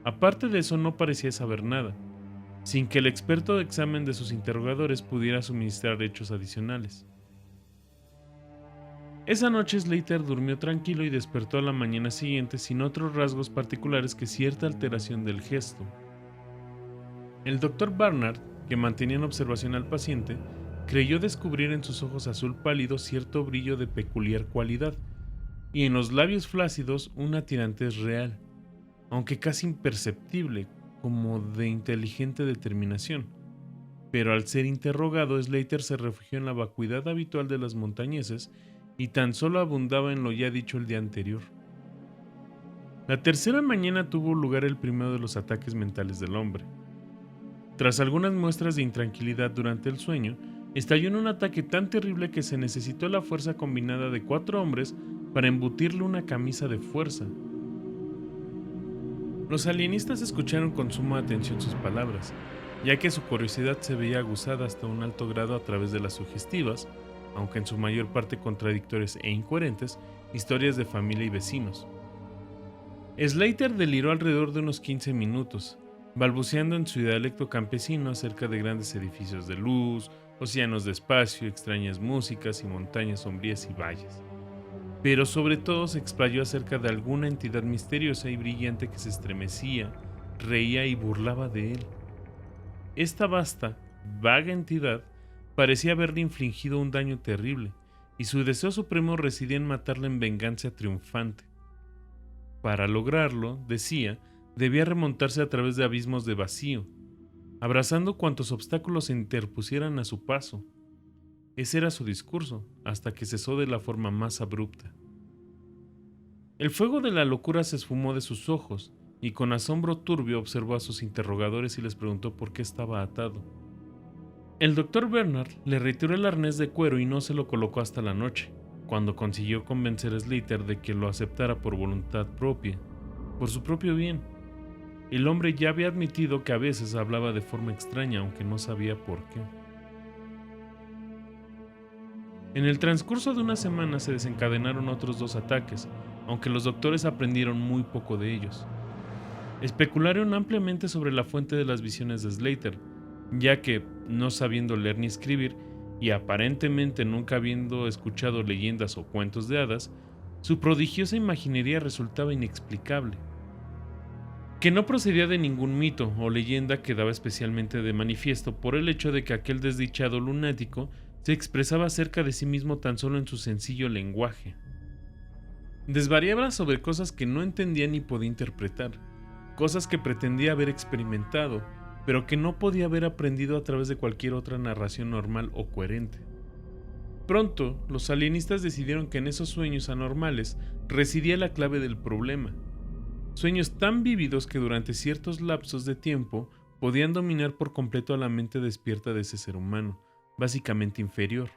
Aparte de eso, no parecía saber nada, sin que el experto examen de sus interrogadores pudiera suministrar hechos adicionales. Esa noche Slater durmió tranquilo y despertó a la mañana siguiente sin otros rasgos particulares que cierta alteración del gesto. El Dr. Barnard, que mantenía en observación al paciente, creyó descubrir en sus ojos azul pálido cierto brillo de peculiar cualidad, y en los labios flácidos una tirantez real, aunque casi imperceptible, como de inteligente determinación. Pero al ser interrogado, Slater se refugió en la vacuidad habitual de las montañeses y tan solo abundaba en lo ya dicho el día anterior. La tercera mañana tuvo lugar el primero de los ataques mentales del hombre. Tras algunas muestras de intranquilidad durante el sueño, estalló en un ataque tan terrible que se necesitó la fuerza combinada de 4 hombres para embutirle una camisa de fuerza. Los alienistas escucharon con suma atención sus palabras, ya que su curiosidad se veía aguzada hasta un alto grado a través de las sugestivas, aunque en su mayor parte contradictorias e incoherentes, historias de familia y vecinos. Slater deliró alrededor de unos 15 minutos, balbuceando en su dialecto campesino acerca de grandes edificios de luz, océanos de espacio, extrañas músicas y montañas sombrías y valles. Pero sobre todo se explayó acerca de alguna entidad misteriosa y brillante que se estremecía, reía y burlaba de él. Esta vasta, vaga entidad parecía haberle infligido un daño terrible, y su deseo supremo residía en matarla en venganza triunfante. Para lograrlo, decía, debía remontarse a través de abismos de vacío, abrazando cuantos obstáculos se interpusieran a su paso. Ese era su discurso, hasta que cesó de la forma más abrupta. El fuego de la locura se esfumó de sus ojos, y con asombro turbio observó a sus interrogadores y les preguntó por qué estaba atado. El Dr. Bernard le retiró el arnés de cuero y no se lo colocó hasta la noche, cuando consiguió convencer a Slater de que lo aceptara por voluntad propia, por su propio bien. El hombre ya había admitido que a veces hablaba de forma extraña, aunque no sabía por qué. En el transcurso de una semana se desencadenaron otros 2 ataques, aunque los doctores aprendieron muy poco de ellos. Especularon ampliamente sobre la fuente de las visiones de Slater, ya que, no sabiendo leer ni escribir, y aparentemente nunca habiendo escuchado leyendas o cuentos de hadas, su prodigiosa imaginería resultaba inexplicable. Que no procedía de ningún mito o leyenda quedaba especialmente de manifiesto por el hecho de que aquel desdichado lunático se expresaba acerca de sí mismo tan solo en su sencillo lenguaje. Desvariaba sobre cosas que no entendía ni podía interpretar, cosas que pretendía haber experimentado, pero que no podía haber aprendido a través de cualquier otra narración normal o coherente. Pronto, los alienistas decidieron que en esos sueños anormales residía la clave del problema. Sueños tan vívidos que durante ciertos lapsos de tiempo podían dominar por completo a la mente despierta de ese ser humano, básicamente inferior.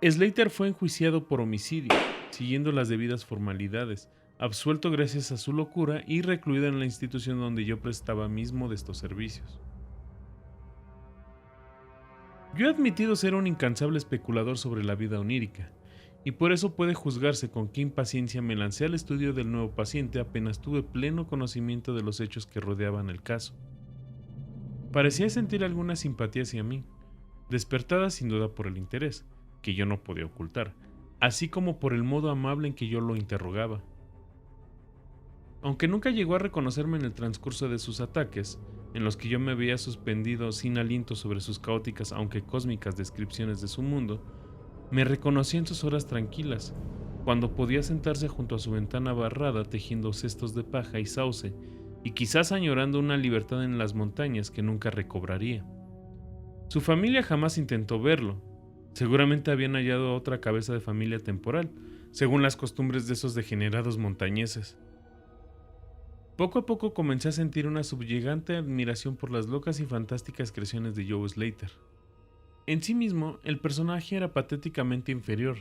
Slater fue enjuiciado por homicidio, siguiendo las debidas formalidades, absuelto gracias a su locura y recluido en la institución donde yo prestaba mismo de estos servicios. Yo he admitido ser un incansable especulador sobre la vida onírica, y por eso puede juzgarse con qué impaciencia me lancé al estudio del nuevo paciente apenas tuve pleno conocimiento de los hechos que rodeaban el caso. Parecía sentir alguna simpatía hacia mí, despertada sin duda por el interés, que yo no podía ocultar, así como por el modo amable en que yo lo interrogaba. Aunque nunca llegó a reconocerme en el transcurso de sus ataques, en los que yo me veía suspendido sin aliento sobre sus caóticas aunque cósmicas descripciones de su mundo, me reconocía en sus horas tranquilas, cuando podía sentarse junto a su ventana barrada tejiendo cestos de paja y sauce, y quizás añorando una libertad en las montañas que nunca recobraría. Su familia jamás intentó verlo. Seguramente habían hallado otra cabeza de familia temporal, según las costumbres de esos degenerados montañeses. Poco a poco comencé a sentir una subyugante admiración por las locas y fantásticas creaciones de Joe Slater. En sí mismo, el personaje era patéticamente inferior,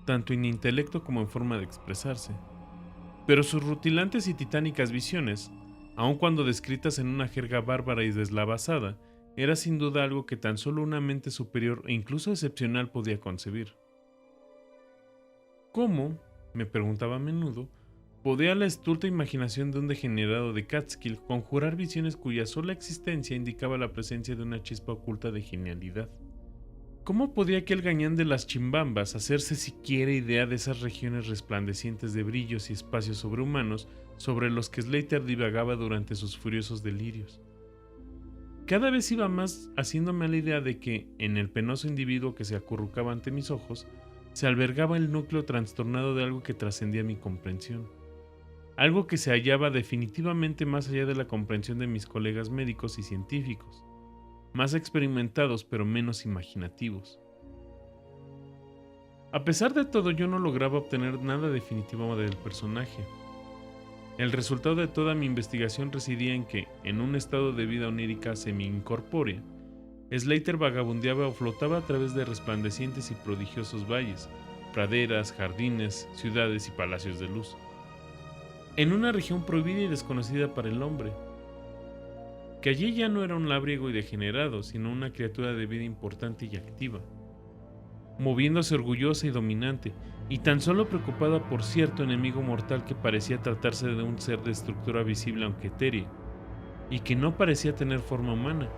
tanto en intelecto como en forma de expresarse. Pero sus rutilantes y titánicas visiones, aun cuando descritas en una jerga bárbara y deslavazada, era sin duda algo que tan solo una mente superior e incluso excepcional podía concebir. ¿Cómo, me preguntaba a menudo, podía la estulta imaginación de un degenerado de Catskill conjurar visiones cuya sola existencia indicaba la presencia de una chispa oculta de genialidad? ¿Cómo podía aquel gañán de las Chimbambas hacerse siquiera idea de esas regiones resplandecientes de brillos y espacios sobrehumanos sobre los que Slater divagaba durante sus furiosos delirios? Cada vez iba más haciéndome a la idea de que, en el penoso individuo que se acurrucaba ante mis ojos, se albergaba el núcleo trastornado de algo que trascendía mi comprensión. Algo que se hallaba definitivamente más allá de la comprensión de mis colegas médicos y científicos, más experimentados pero menos imaginativos. A pesar de todo, yo no lograba obtener nada definitivo del personaje. El resultado de toda mi investigación residía en que, en un estado de vida onírica semi-incorpórea, Slater vagabundeaba o flotaba a través de resplandecientes y prodigiosos valles, praderas, jardines, ciudades y palacios de luz, en una región prohibida y desconocida para el hombre, que allí ya no era un labriego y degenerado, sino una criatura de vida importante y activa, moviéndose orgullosa y dominante, y tan solo preocupada por cierto enemigo mortal que parecía tratarse de un ser de estructura visible aunque etérea, y que no parecía tener forma humana,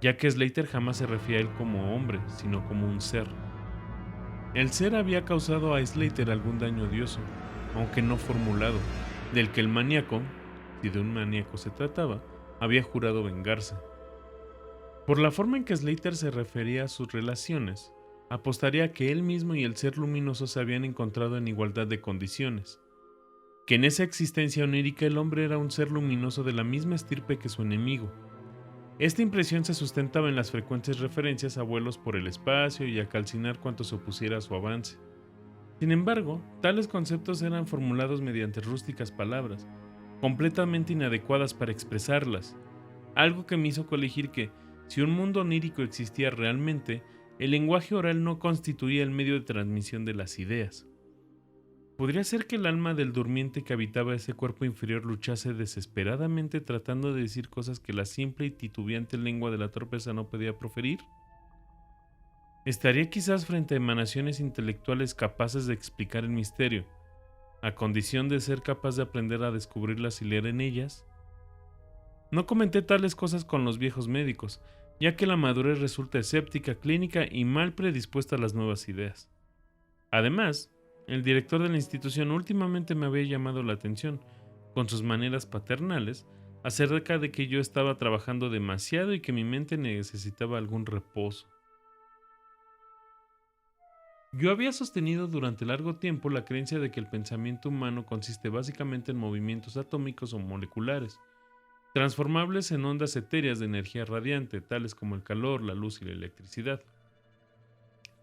ya que Slater jamás se refería a él como hombre, sino como un ser. El ser había causado a Slater algún daño odioso, aunque no formulado, del que el maníaco, si de un maníaco se trataba, había jurado vengarse. Por la forma en que Slater se refería a sus relaciones, apostaría que él mismo y el ser luminoso se habían encontrado en igualdad de condiciones, que en esa existencia onírica el hombre era un ser luminoso de la misma estirpe que su enemigo. Esta impresión se sustentaba en las frecuentes referencias a vuelos por el espacio y a calcinar cuanto se opusiera a su avance. Sin embargo, tales conceptos eran formulados mediante rústicas palabras, completamente inadecuadas para expresarlas, algo que me hizo colegir que, si un mundo onírico existía realmente, el lenguaje oral no constituía el medio de transmisión de las ideas. ¿Podría ser que el alma del durmiente que habitaba ese cuerpo inferior luchase desesperadamente tratando de decir cosas que la simple y titubeante lengua de la torpeza no podía proferir? ¿Estaría quizás frente a emanaciones intelectuales capaces de explicar el misterio, a condición de ser capaz de aprender a descubrirlas y leer en ellas? No comenté tales cosas con los viejos médicos, ya que la madurez resulta escéptica, clínica y mal predispuesta a las nuevas ideas. Además, el director de la institución últimamente me había llamado la atención, con sus maneras paternales, acerca de que yo estaba trabajando demasiado y que mi mente necesitaba algún reposo. Yo había sostenido durante largo tiempo la creencia de que el pensamiento humano consiste básicamente en movimientos atómicos o moleculares, transformables en ondas etéreas de energía radiante, tales como el calor, la luz y la electricidad.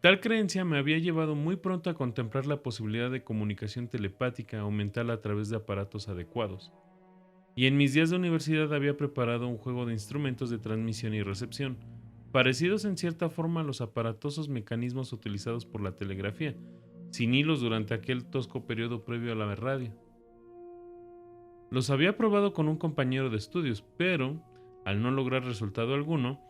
Tal creencia me había llevado muy pronto a contemplar la posibilidad de comunicación telepática o mental a través de aparatos adecuados, y en mis días de universidad había preparado un juego de instrumentos de transmisión y recepción, parecidos en cierta forma a los aparatosos mecanismos utilizados por la telegrafía, sin hilos durante aquel tosco periodo previo a la radio. Los había probado con un compañero de estudios, pero, al no lograr resultado alguno,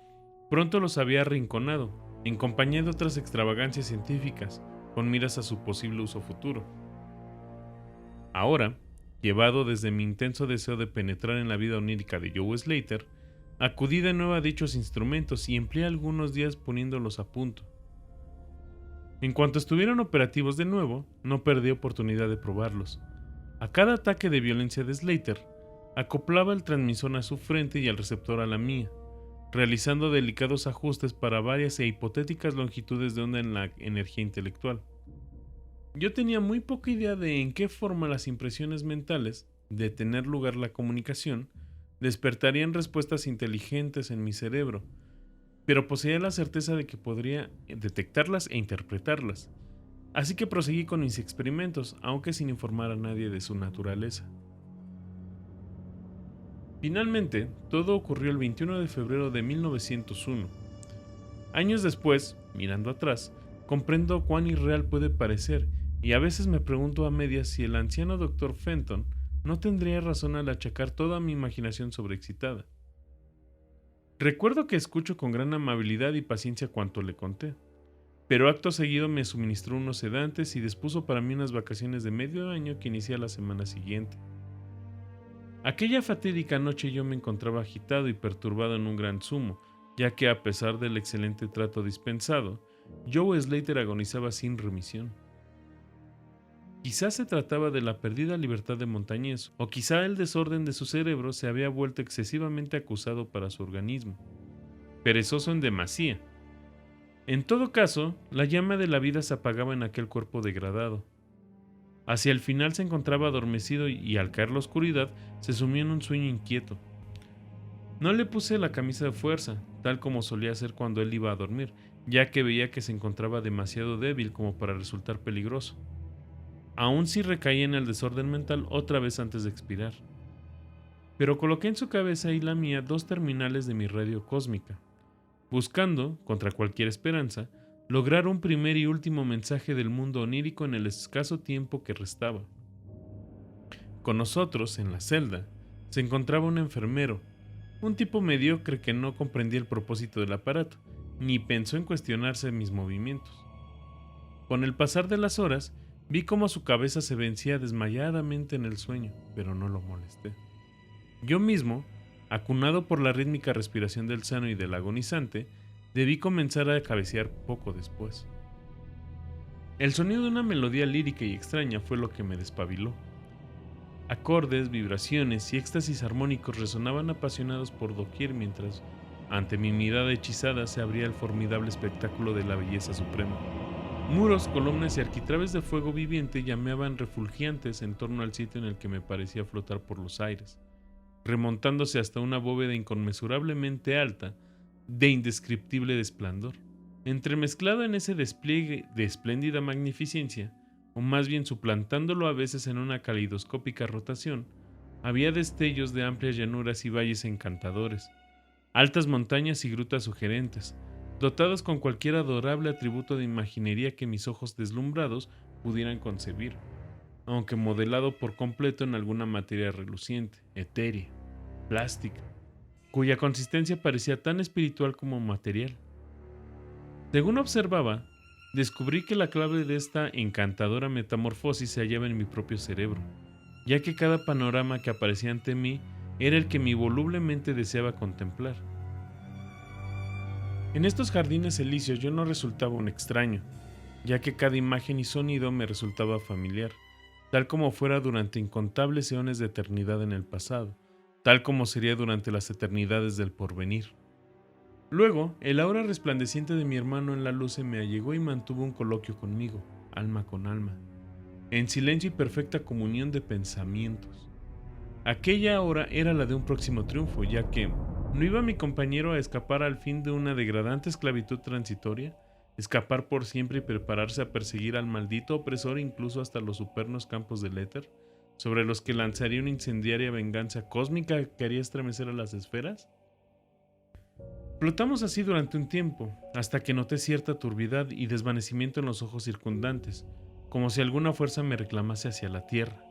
pronto los había arrinconado, en compañía de otras extravagancias científicas, con miras a su posible uso futuro. Ahora, llevado desde mi intenso deseo de penetrar en la vida onírica de Joe Slater, acudí de nuevo a dichos instrumentos y empleé algunos días poniéndolos a punto. En cuanto estuvieron operativos de nuevo, no perdí oportunidad de probarlos. A cada ataque de violencia de Slater, Acoplaba el transmisor a su frente y el receptor a la mía, realizando delicados ajustes para varias e hipotéticas longitudes de onda en la energía intelectual. Yo tenía muy poca idea de en qué forma las impresiones mentales, de tener lugar la comunicación, despertarían respuestas inteligentes en mi cerebro, pero poseía la certeza de que podría detectarlas e interpretarlas. Así que proseguí con mis experimentos, aunque sin informar a nadie de su naturaleza. Finalmente, todo ocurrió el 21 de febrero de 1901. Años después, mirando atrás, comprendo cuán irreal puede parecer, y a veces me pregunto a medias si el anciano Dr. Fenton no tendría razón al achacar toda mi imaginación sobreexcitada. Recuerdo que escucho con gran amabilidad y paciencia cuanto le conté, pero acto seguido me suministró unos sedantes y dispuso para mí unas vacaciones de medio año que inicia la semana siguiente. Aquella fatídica noche yo me encontraba agitado y perturbado en un gran sumo, ya que a pesar del excelente trato dispensado, Joe Slater agonizaba sin remisión. Quizás se trataba de la perdida libertad de Montañés, o quizá el desorden de su cerebro se había vuelto excesivamente acusado para su organismo, perezoso en demasía. En todo caso, la llama de la vida se apagaba en aquel cuerpo degradado. Hacia el final se encontraba adormecido y al caer la oscuridad se sumió en un sueño inquieto. No le puse la camisa de fuerza, tal como solía hacer cuando él iba a dormir, ya que veía que se encontraba demasiado débil como para resultar peligroso. Aún si recaía en el desorden mental otra vez antes de expirar. Pero coloqué en su cabeza y la mía 2 terminales de mi radio cósmica, buscando, contra cualquier esperanza, lograr un primer y último mensaje del mundo onírico en el escaso tiempo que restaba. Con nosotros, en la celda, se encontraba un enfermero, un tipo mediocre que no comprendía el propósito del aparato, ni pensó en cuestionarse mis movimientos. Con el pasar de las horas, vi cómo su cabeza se vencía desmayadamente en el sueño, pero no lo molesté. Yo mismo, acunado por la rítmica respiración del sano y del agonizante, debí comenzar a cabecear poco después. El sonido de una melodía lírica y extraña fue lo que me despabiló. Acordes, vibraciones y éxtasis armónicos resonaban apasionados por doquier mientras, ante mi mirada hechizada, se abría el formidable espectáculo de la belleza suprema. Muros, columnas y arquitrabes de fuego viviente llameaban refulgientes en torno al sitio en el que me parecía flotar por los aires, remontándose hasta una bóveda inconmensurablemente alta, de indescriptible esplendor. Entremezclado en ese despliegue de espléndida magnificencia, o más bien suplantándolo a veces en una caleidoscópica rotación, había destellos de amplias llanuras y valles encantadores, altas montañas y grutas sugerentes, dotadas con cualquier adorable atributo de imaginería que mis ojos deslumbrados pudieran concebir, aunque modelado por completo en alguna materia reluciente, etérea, plástica, cuya consistencia parecía tan espiritual como material. Según observaba, descubrí que la clave de esta encantadora metamorfosis se hallaba en mi propio cerebro, ya que cada panorama que aparecía ante mí era el que mi volublemente deseaba contemplar. En estos jardines elíseos yo no resultaba un extraño, ya que cada imagen y sonido me resultaba familiar, tal como fuera durante incontables eones de eternidad en el pasado, tal como sería durante las eternidades del porvenir. Luego, el aura resplandeciente de mi hermano en la luz se me allegó y mantuvo un coloquio conmigo, alma con alma, en silencio y perfecta comunión de pensamientos. Aquella hora era la de un próximo triunfo, ya que ¿no iba mi compañero a escapar al fin de una degradante esclavitud transitoria? ¿Escapar por siempre y prepararse a perseguir al maldito opresor incluso hasta los supernos campos del éter, sobre los que lanzaría una incendiaria venganza cósmica que haría estremecer a las esferas? Flotamos así durante un tiempo, hasta que noté cierta turbidez y desvanecimiento en los ojos circundantes, como si alguna fuerza me reclamase hacia la tierra,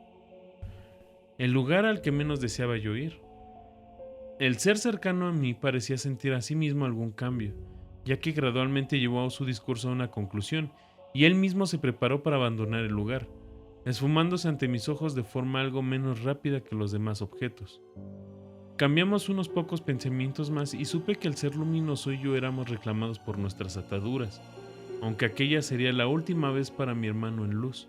el lugar al que menos deseaba yo ir. El ser cercano a mí parecía sentir a sí mismo algún cambio, ya que gradualmente llevó su discurso a una conclusión, y él mismo se preparó para abandonar el lugar, esfumándose ante mis ojos de forma algo menos rápida que los demás objetos. Cambiamos unos pocos pensamientos más y supe que el ser luminoso y yo éramos reclamados por nuestras ataduras, aunque aquella sería la última vez para mi hermano en luz.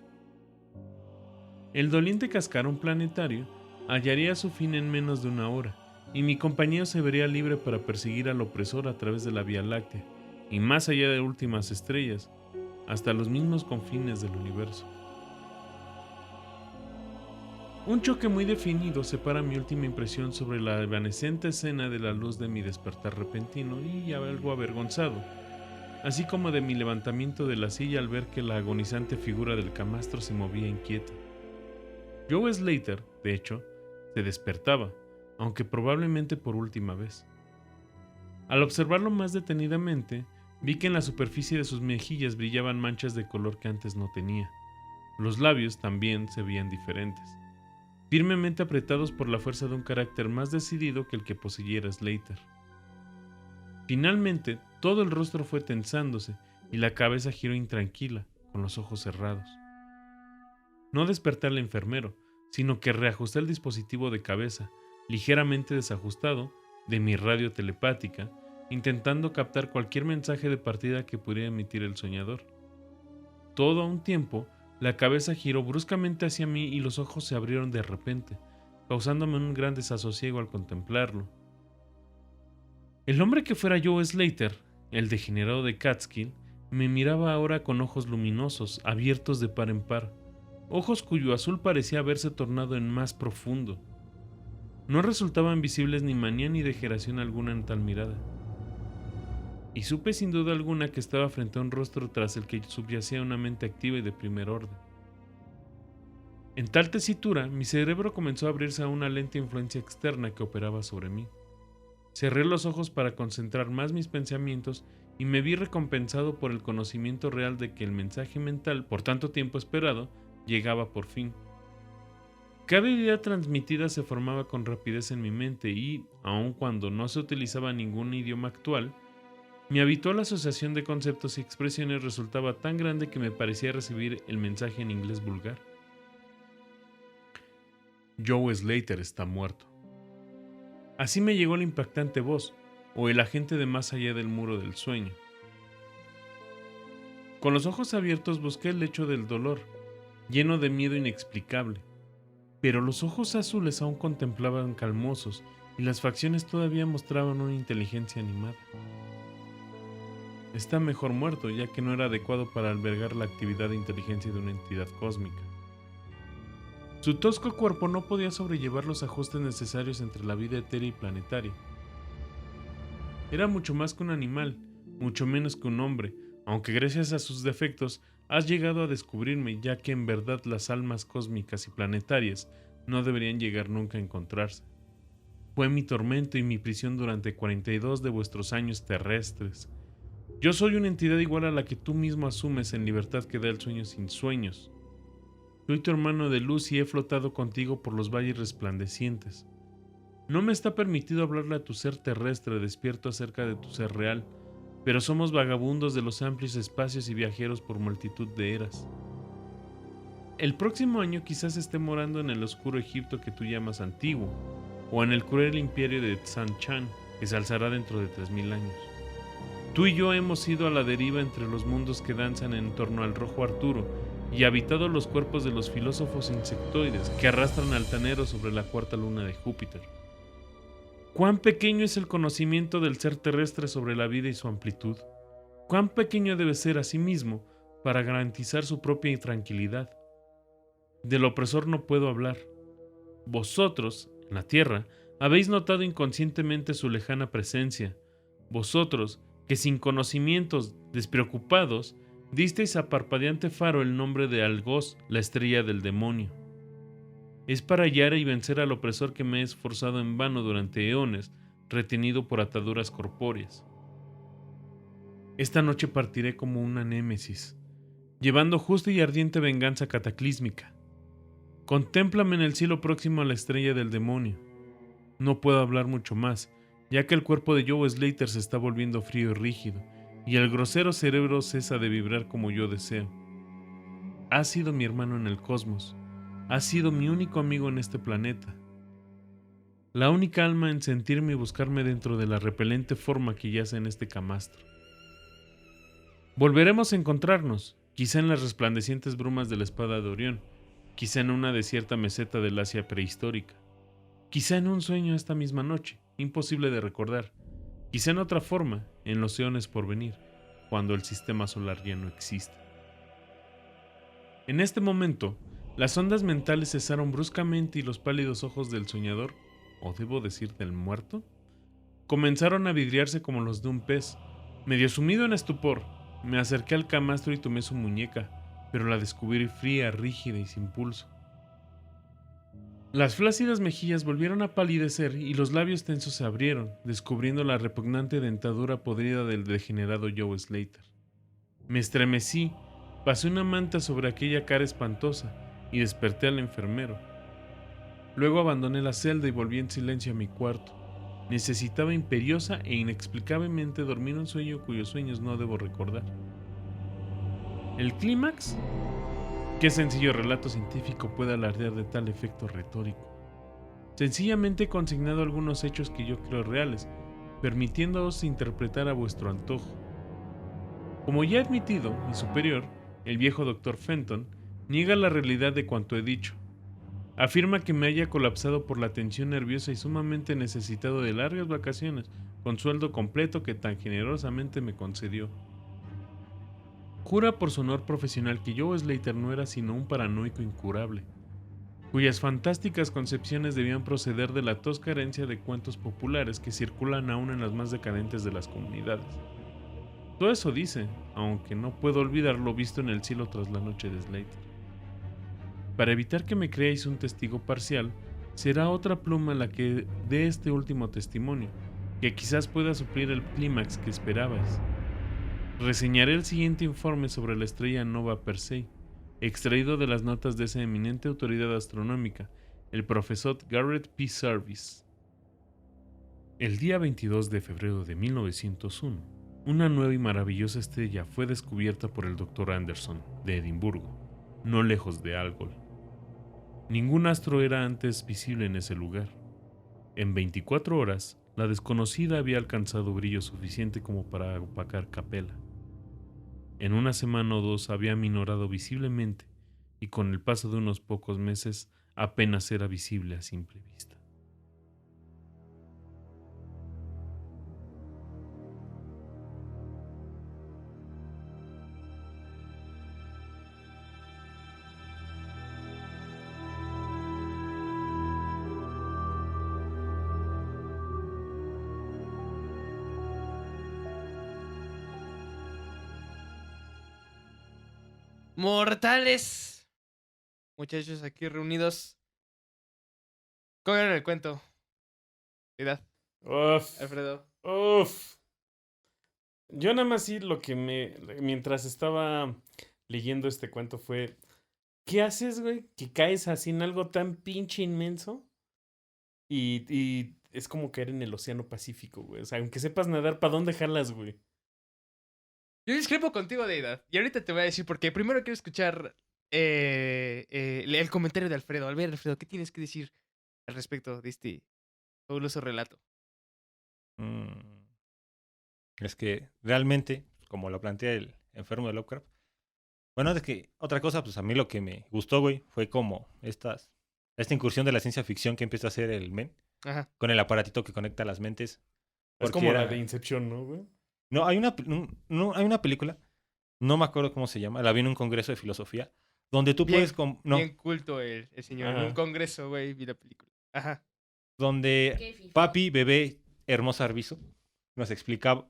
El doliente cascarón planetario hallaría su fin en menos de 1 hora, y mi compañero se vería libre para perseguir al opresor a través de la Vía Láctea, y más allá de últimas estrellas, hasta los mismos confines del universo. Un choque muy definido separa mi última impresión sobre la evanescente escena de la luz de mi despertar repentino y algo avergonzado, así como de mi levantamiento de la silla al ver que la agonizante figura del camastro se movía inquieta. Joe Slater, de hecho, se despertaba, aunque probablemente por última vez. Al observarlo más detenidamente, vi que en la superficie de sus mejillas brillaban manchas de color que antes no tenía. Los labios también se veían diferentes, firmemente apretados por la fuerza de un carácter más decidido que el que poseyera Slater. Finalmente, todo el rostro fue tensándose y la cabeza giró intranquila, con los ojos cerrados. No desperté al enfermero, sino que reajusté el dispositivo de cabeza, ligeramente desajustado, de mi radio telepática, intentando captar cualquier mensaje de partida que pudiera emitir el soñador. Todo a un tiempo, la cabeza giró bruscamente hacia mí y los ojos se abrieron de repente, causándome un gran desasosiego al contemplarlo. El hombre que fuera Joe Slater, el degenerado de Catskill, me miraba ahora con ojos luminosos, abiertos de par en par, ojos cuyo azul parecía haberse tornado en más profundo. No resultaban visibles ni manía ni degeneración alguna en tal mirada. Y supe sin duda alguna que estaba frente a un rostro tras el que subyacía una mente activa y de primer orden. En tal tesitura, mi cerebro comenzó a abrirse a una lenta influencia externa que operaba sobre mí. Cerré los ojos para concentrar más mis pensamientos y me vi recompensado por el conocimiento real de que el mensaje mental, por tanto tiempo esperado, llegaba por fin. Cada idea transmitida se formaba con rapidez en mi mente y, aun cuando no se utilizaba ningún idioma actual, mi habitual asociación de conceptos y expresiones resultaba tan grande que me parecía recibir el mensaje en inglés vulgar. Joe Slater está muerto. Así me llegó la impactante voz, o el agente de más allá del muro del sueño. Con los ojos abiertos busqué el lecho del dolor, lleno de miedo inexplicable, pero los ojos azules aún contemplaban calmosos y las facciones todavía mostraban una inteligencia animada. Está mejor muerto, ya que no era adecuado para albergar la actividad de inteligencia de una entidad cósmica. Su tosco cuerpo no podía sobrellevar los ajustes necesarios entre la vida etérea y planetaria. Era mucho más que un animal, mucho menos que un hombre, aunque gracias a sus defectos has llegado a descubrirme, ya que en verdad las almas cósmicas y planetarias no deberían llegar nunca a encontrarse. Fue mi tormento y mi prisión durante 42 de vuestros años terrestres. Yo soy una entidad igual a la que tú mismo asumes en libertad que da el sueño sin sueños. Soy tu hermano de luz y he flotado contigo por los valles resplandecientes. No me está permitido hablarle a tu ser terrestre despierto acerca de tu ser real, pero somos vagabundos de los amplios espacios y viajeros por multitud de eras. El próximo año quizás esté morando en el oscuro Egipto que tú llamas antiguo, o en el cruel imperio de Tsan-Chan, que se alzará dentro de 3000 años. Tú y yo hemos ido a la deriva entre los mundos que danzan en torno al rojo Arturo y habitado los cuerpos de los filósofos insectoides que arrastran altaneros sobre la cuarta luna de Júpiter. ¿Cuán pequeño es el conocimiento del ser terrestre sobre la vida y su amplitud? ¿Cuán pequeño debe ser a sí mismo para garantizar su propia tranquilidad? Del opresor no puedo hablar. Vosotros, en la tierra, habéis notado inconscientemente su lejana presencia. Vosotros, que sin conocimientos, despreocupados, disteis a parpadeante faro el nombre de Algoz, la estrella del demonio. Es para hallar y vencer al opresor que me he esforzado en vano durante eones, retenido por ataduras corpóreas. Esta noche partiré como una némesis, llevando justa y ardiente venganza cataclísmica. Contémplame en el cielo próximo a la estrella del demonio. No puedo hablar mucho más, ya que el cuerpo de Joe Slater se está volviendo frío y rígido, y el grosero cerebro cesa de vibrar como yo deseo. Has sido mi hermano en el cosmos, has sido mi único amigo en este planeta, la única alma en sentirme y buscarme dentro de la repelente forma que yace en este camastro. Volveremos a encontrarnos, quizá en las resplandecientes brumas de la espada de Orión, quizá en una desierta meseta del Asia prehistórica. Quizá en un sueño esta misma noche, imposible de recordar. Quizá en otra forma, en los eones por venir, cuando el sistema solar ya no existe. En este momento, las ondas mentales cesaron bruscamente y los pálidos ojos del soñador, o debo decir del muerto, comenzaron a vidriarse como los de un pez. Medio sumido en estupor, me acerqué al camastro y tomé su muñeca, pero la descubrí fría, rígida y sin pulso. Las flácidas mejillas volvieron a palidecer y los labios tensos se abrieron, descubriendo la repugnante dentadura podrida del degenerado Joe Slater. Me estremecí, pasé una manta sobre aquella cara espantosa y desperté al enfermero. Luego abandoné la celda y volví en silencio a mi cuarto. Necesitaba imperiosa e inexplicablemente dormir un sueño cuyos sueños no debo recordar. ¿El clímax? ¿Qué sencillo relato científico puede alardear de tal efecto retórico? Sencillamente he consignado algunos hechos que yo creo reales, permitiéndoos interpretar a vuestro antojo. Como ya he admitido, mi superior, el viejo Dr. Fenton, niega la realidad de cuanto he dicho. Afirma que me haya colapsado por la tensión nerviosa y sumamente necesitado de largas vacaciones, con sueldo completo que tan generosamente me concedió. Jura por su honor profesional que Joe Slater no era sino un paranoico incurable, cuyas fantásticas concepciones debían proceder de la tosca herencia de cuentos populares que circulan aún en las más decadentes de las comunidades. Todo eso dice, aunque no puedo olvidar lo visto en el cielo tras la noche de Slater. Para evitar que me creáis un testigo parcial, será otra pluma la que dé este último testimonio, que quizás pueda suplir el clímax que esperabais. Reseñaré el siguiente informe sobre la estrella Nova Persei, extraído de las notas de esa eminente autoridad astronómica, el profesor Garrett P. Service. El día 22 de febrero de 1901, una nueva y maravillosa estrella fue descubierta por el Dr. Anderson, de Edimburgo, no lejos de Algol. Ningún astro era antes visible en ese lugar. En 24 horas, la desconocida había alcanzado brillo suficiente como para opacar Capella. En una semana o dos había minorado visiblemente y con el paso de unos pocos meses apenas era visible a simple vista. Mortales. Muchachos aquí reunidos. ¿Cómo era el cuento? Edad, Uf, Alfredo. uf. Yo nada más sí mientras estaba leyendo este cuento fue, ¿qué haces, güey? Que caes así en algo tan pinche inmenso y es como caer en el océano Pacífico, güey. O sea, aunque sepas nadar, ¿para dónde jalas, güey? Yo discrepo contigo de edad. Y ahorita te voy a decir porque primero quiero escuchar el comentario de Alfredo. A ver, Alfredo, ¿qué tienes que decir al respecto de este fabuloso relato? Es que realmente, como lo plantea el enfermo de Lovecraft, bueno, es que otra cosa, pues a mí lo que me gustó, güey, fue como esta incursión de la ciencia ficción que empieza a hacer el men, Ajá. con el aparatito que conecta las mentes. Es Porque como la era- de Inception, ¿no, güey? No, hay una película, no me acuerdo cómo se llama, la vi en un congreso de filosofía, donde tú Bien- puedes... Bien culto el señor. En un Ajá. congreso, güey, vi la película. Ajá. donde Qué fifi. papi, bebé, hermosa Arvizu, nos estaba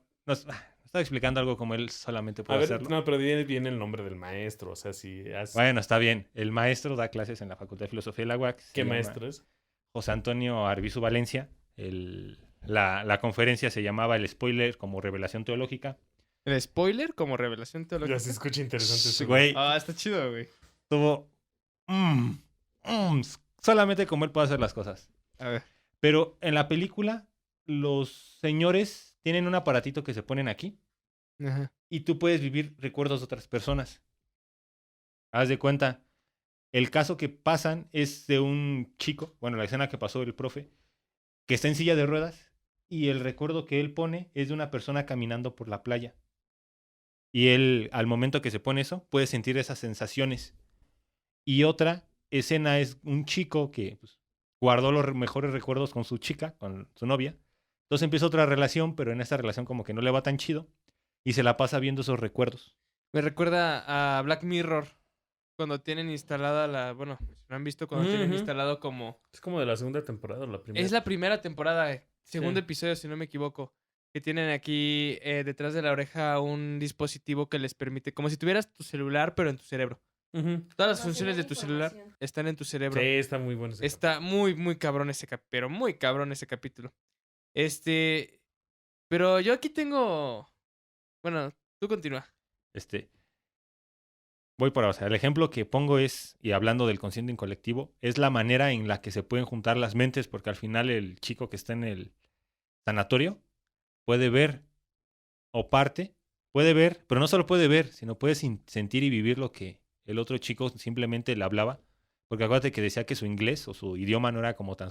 explicando algo como él solamente A puede ver, hacerlo. no, pero viene el nombre del maestro, o sea, si Bueno, está bien. El maestro da clases en la Facultad de Filosofía de la UAC. se ¿qué llama maestro es? José Antonio Arbizu Valencia. La conferencia se llamaba El Spoiler como Revelación Teológica. El spoiler como revelación teológica. Ya se escucha interesante eso. Güey, Ah, está chido, güey. tuvo... solamente como él puede hacer las cosas. A ver. Pero en la película, los señores tienen un aparatito que se ponen aquí Ajá. y tú puedes vivir recuerdos de otras personas. Haz de cuenta, el caso que pasan es de un chico, bueno, la escena que pasó el profe, que está en silla de ruedas y el recuerdo que él pone es de una persona caminando por la playa. Y él, al momento que se pone eso, puede sentir esas sensaciones. Y otra escena es un chico que pues, guardó los mejores recuerdos con su chica, con su novia. Entonces empieza otra relación, pero en esta relación como que no le va tan chido y se la pasa viendo esos recuerdos. Me recuerda a Black Mirror. Cuando tienen instalada la... Bueno, si no han visto, cuando tienen Ujú. instalado como... Es como de la segunda temporada o la primera. Es la primera temporada, segundo Sí. episodio, si no me equivoco. Que tienen aquí detrás de la oreja un dispositivo que les permite... Como si tuvieras tu celular, pero en tu cerebro. Ujú. Todas las funciones de tu celular están en tu cerebro. Sí, está muy bueno ese Está muy, muy cabrón ese pero muy cabrón ese capítulo. Pero yo aquí tengo... Bueno, tú continúa. Voy por ahí. O sea, el ejemplo que pongo es, y hablando del consciente colectivo, es la manera en la que se pueden juntar las mentes, porque al final el chico que está en el sanatorio puede ver o puede ver, pero no solo puede ver, sino puede sentir y vivir lo que el otro chico simplemente le hablaba, porque acuérdate que decía que su inglés o su idioma no era como tan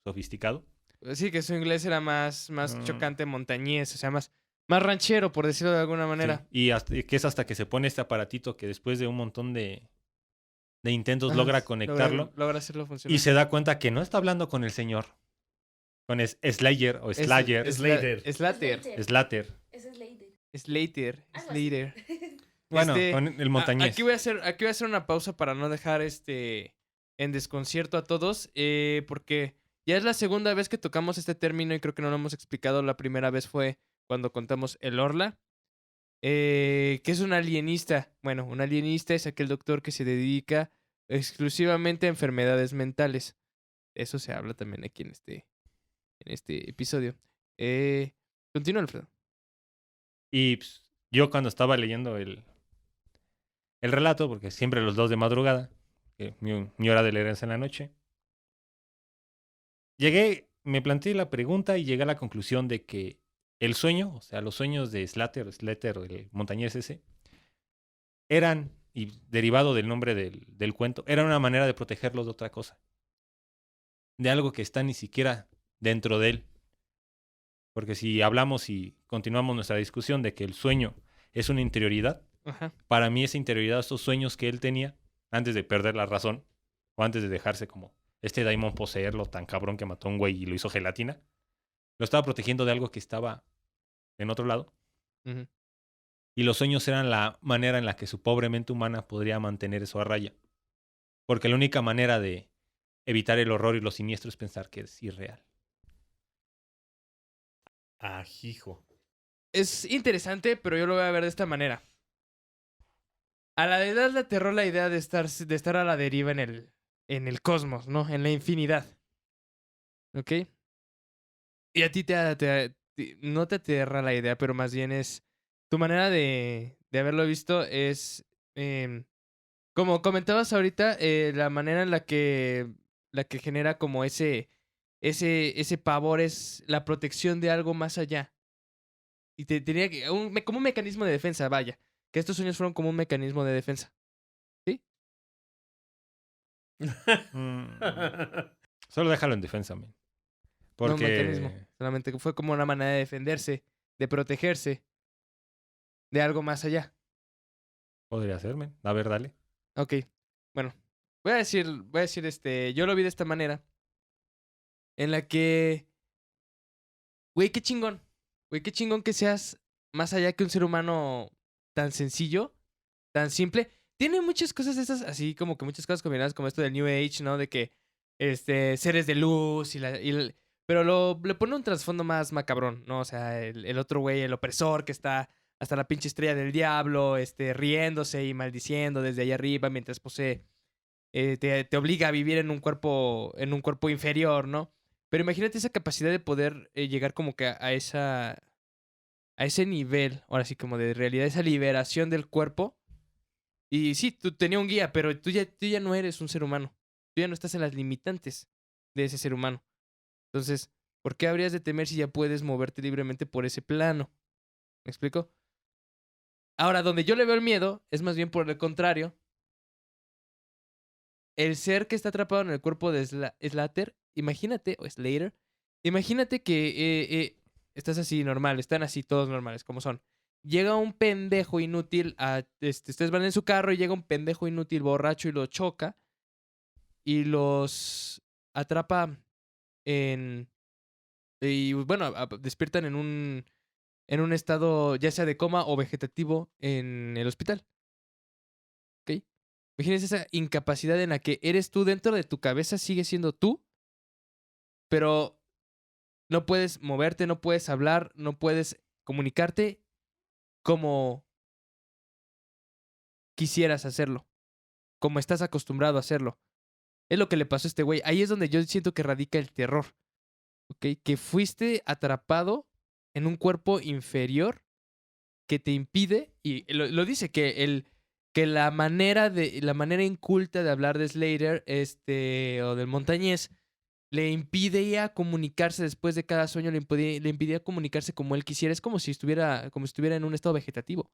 sofisticado. Sí, que su inglés era más Mm. chocante, montañés, o sea, más ranchero, por decirlo de alguna manera. Sí, y que es hasta que se pone este aparatito que después de un montón de intentos Ajá, logra conectarlo Logra hacerlo funcionar. y se da cuenta que no está hablando con el señor, con Slayer o Slayer, Slater. Slater. Slater. Ese es Slater. Slater. Algo así. Slater. Bueno, Este, con el montañés. Aquí voy a hacer una pausa para no dejar en desconcierto a todos, porque ya es la segunda vez que tocamos este término y creo que no lo hemos explicado. La primera vez fue cuando contamos el Orla, que es un alienista. Bueno, un alienista es aquel doctor que se dedica exclusivamente a enfermedades mentales. Eso se habla también aquí en este episodio. Continúa, Alfredo. Y pues, yo cuando estaba leyendo el relato, porque siempre los 2 de madrugada, que mi hora de leer es en la noche, me planteé la pregunta y llegué a la conclusión de que el sueño, o sea, los sueños de Slater o el montañés ese, eran, y derivado del nombre del cuento, eran una manera de protegerlos de otra cosa. De algo que está ni siquiera dentro de él. Porque si hablamos y continuamos nuestra discusión de que el sueño es una interioridad, Ajá. para mí esa interioridad, esos sueños que él tenía antes de perder la razón o antes de dejarse como este daimon poseerlo tan cabrón que mató a un güey y lo hizo gelatina, lo estaba protegiendo de algo que estaba en otro lado. Ujú. Y los sueños eran la manera en la que su pobre mente humana podría mantener eso a raya. Porque la única manera de evitar el horror y lo siniestro es pensar que es irreal. Ajijo. Es interesante, pero yo lo voy a ver de esta manera. A la edad le aterró la idea de estar a la deriva en el cosmos, ¿no? En la infinidad. ¿Ok? Y a ti no te aterra la idea, pero más bien es... Tu manera de haberlo visto es... como comentabas ahorita, la manera en la que genera como ese pavor es la protección de algo más allá. Y tenía que... como un mecanismo de defensa, vaya. Que estos sueños fueron como un mecanismo de defensa. ¿Sí? Solo déjalo en defensa, man. No un Porque mecanismo. Solamente que fue como una manera de defenderse, de protegerse de algo más allá. podría ser, man. A ver, dale. Ok. Bueno. Voy a decir yo lo vi de esta manera. En la que... Güey, qué chingón. Güey, qué chingón que seas más allá que un ser humano tan sencillo, tan simple. Tiene muchas cosas de estas, así como que muchas cosas combinadas como esto del New Age, ¿no? De que seres de luz pero le pone un trasfondo más macabrón, ¿no? O sea, el otro güey, el opresor que está hasta la pinche estrella del diablo, riéndose y maldiciendo desde allá arriba mientras posee. Te obliga a vivir en un cuerpo inferior, ¿no? Pero imagínate esa capacidad de poder llegar como que a ese nivel, ahora sí, como de realidad, esa liberación del cuerpo. Y sí, tú tenías un guía, pero tú ya no eres un ser humano. Tú ya no estás en las limitantes de ese ser humano. Entonces, ¿por qué habrías de temer si ya puedes moverte libremente por ese plano? ¿Me explico? Ahora, donde yo le veo el miedo es más bien por el contrario. El ser que está atrapado en el cuerpo de Slater, imagínate, o Slater, imagínate que estás así normal, están así todos normales, como son. Llega un pendejo inútil, ustedes van en su carro y llega un pendejo inútil borracho y lo choca y los atrapa en... Y bueno, despiertan en un estado ya sea de coma o vegetativo en el hospital. ¿Ok? Imagínense esa incapacidad en la que eres tú dentro de tu cabeza, sigue siendo tú, pero no puedes moverte, no puedes hablar, no puedes comunicarte como quisieras hacerlo, como estás acostumbrado a hacerlo. Es lo que le pasó a este güey. Ahí es donde yo siento que radica el terror. ¿Ok? Que fuiste atrapado en un cuerpo inferior que te impide, y lo dice, que la manera inculta de hablar de Slater, o del montañés, le impidía comunicarse después de cada sueño, le impidía comunicarse como él quisiera. Es como si estuviera en un estado vegetativo.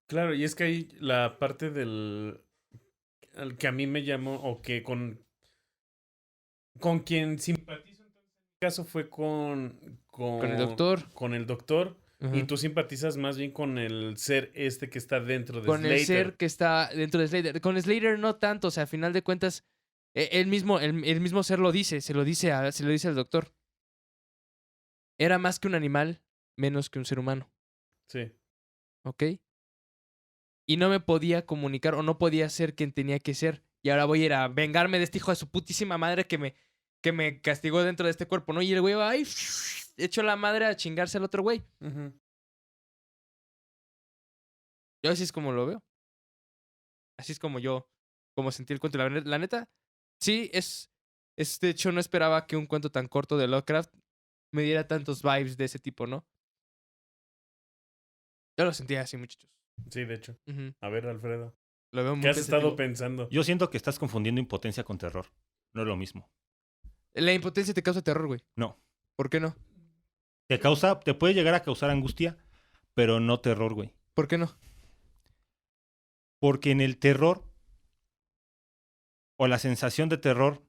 Claro, y es que hay la parte al que a mí me llamó, o que con quien simpatizo, en mi caso fue Con el doctor. con el doctor, y Ujú. tú simpatizas más bien con el ser que está dentro de Con Slater. el ser que está dentro de Slater. Con Slater no tanto, o sea, a final de cuentas, el mismo ser lo dice, se lo dice al doctor. Era más que un animal, menos que un ser humano, Sí. ¿ok? Y no me podía comunicar o no podía ser quien tenía que ser. Y ahora voy a ir a vengarme de este hijo de su putísima madre que me castigó dentro de este cuerpo, ¿no? Y el güey va ahí, echó la madre a chingarse al otro güey. Ujú. Yo así es como lo veo. Así es como sentí el cuento. La neta, sí, de hecho, no esperaba que un cuento tan corto de Lovecraft me diera tantos vibes de ese tipo, ¿no? Yo lo sentía así, muchachos. Sí, de hecho. Ujú. A ver, Alfredo, Lo veo muy ¿qué has estado pensativo. pensando? Yo siento que estás confundiendo impotencia con terror. No es lo mismo. La impotencia te causa terror, güey. No. ¿Por qué no? Te puede llegar a causar angustia, pero no terror, güey. ¿Por qué no? Porque en el terror, o la sensación de terror,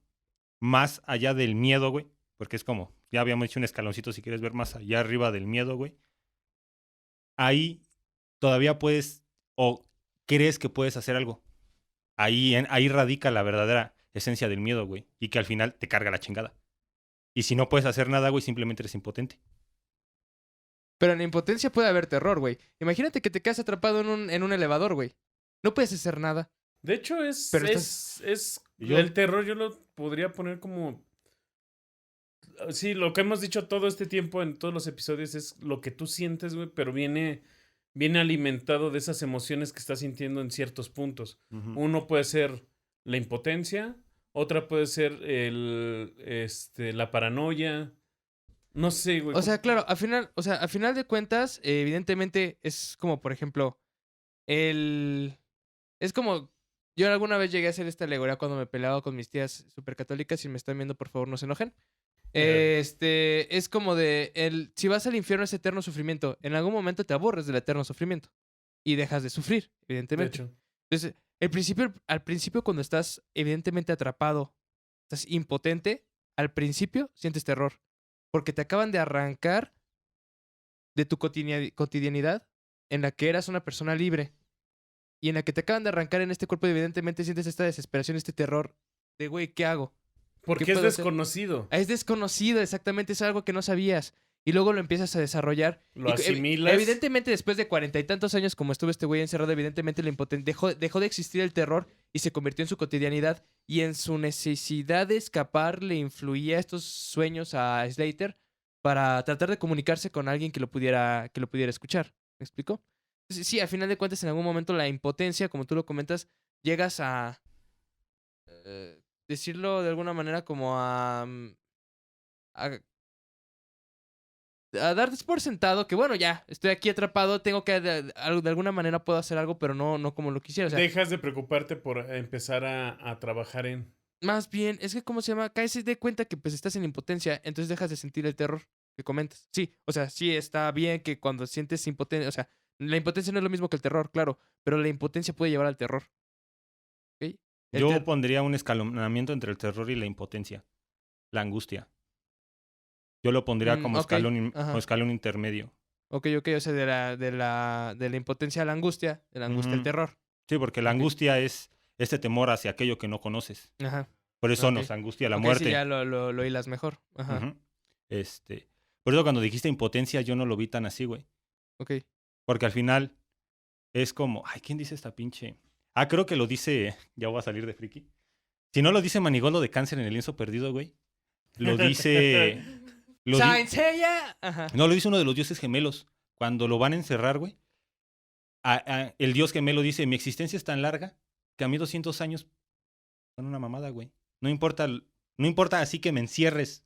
más allá del miedo, güey, porque es como, ya habíamos hecho un escaloncito si quieres ver más allá arriba del miedo, güey. Ahí todavía puedes, o crees que puedes hacer algo. Ahí radica la verdadera esencia del miedo, güey. Y que al final te carga la chingada. Y si no puedes hacer nada, güey, simplemente eres impotente. Pero en la impotencia puede haber terror, güey. Imagínate que te quedas atrapado en un elevador, güey. No puedes hacer nada. De hecho, Pero el terror yo lo podría poner como... Sí, lo que hemos dicho todo este tiempo en todos los episodios es lo que tú sientes, güey, pero viene alimentado de esas emociones que estás sintiendo en ciertos puntos. Uno puede ser la impotencia, otra puede ser la paranoia. No sé, güey. O sea, claro, al final de cuentas, evidentemente es como, por ejemplo, es como, yo alguna vez llegué a hacer esta alegoría cuando me peleaba con mis tías supercatólicas. Si me están viendo, por favor, no se enojen. Es como si vas al infierno es eterno sufrimiento. En algún momento te aburres del eterno sufrimiento y dejas de sufrir, De evidentemente. hecho. Entonces, al principio cuando estás evidentemente atrapado, estás impotente, al principio sientes terror. Porque te acaban de arrancar de tu cotidianidad en la que eras una persona libre. Y en la que te acaban de arrancar en este cuerpo, evidentemente sientes esta desesperación, este terror de, güey, ¿qué hago? Porque ¿Qué es puedo hacer? desconocido. Es desconocido, exactamente, es algo que no sabías. Y luego lo empiezas a desarrollar. Lo Y asimilas. evidentemente, después de 40 y tantos años como estuvo este güey encerrado, evidentemente dejó de existir el terror y se convirtió en su cotidianidad. Y en su necesidad de escapar le influía estos sueños a Slater para tratar de comunicarse con alguien que lo pudiera escuchar. ¿Me explico? Entonces, sí, al final de cuentas, en algún momento la impotencia, como tú lo comentas, llegas a decirlo de alguna manera como a dar por sentado que, bueno, ya, estoy aquí atrapado, tengo que, de alguna manera puedo hacer algo, pero no como lo quisiera. O sea, Dejas de preocuparte por empezar a trabajar en... más bien, es que, ¿cómo se llama? Caes de cuenta que pues estás en impotencia, entonces dejas de sentir el terror que comentas. Sí, o sea, sí está bien que cuando sientes impotencia, o sea, la impotencia no es lo mismo que el terror, claro, pero la impotencia puede llevar al terror. ¿Ok? Yo pondría un escalonamiento entre el terror y la impotencia. La angustia. Yo lo pondría como ok, ajá. escalón intermedio. Ok, o sea, de la impotencia a la angustia, de la angustia al Ujú. terror. Sí, porque la Ok. angustia es este temor hacia aquello que no conoces. Ajá. Por eso Ok. nos angustia la Ok, muerte. sí, ya lo hilas mejor. Ajá. Ujú. Por eso cuando dijiste impotencia, yo no lo vi tan así, güey. Ok. Porque al final es como, ay, ¿quién dice esta pinche? Ah, creo que lo dice, ya voy a salir de friki. Si no lo dice Manigolo de Cáncer en el lienzo perdido, güey. Lo dice, Saint Seiya. Ajá. no, lo dice uno de los dioses gemelos. Cuando lo van a encerrar, güey. El dios gemelo dice, mi existencia es tan larga que a mí 200 años son una mamada, güey. No importa así que me encierres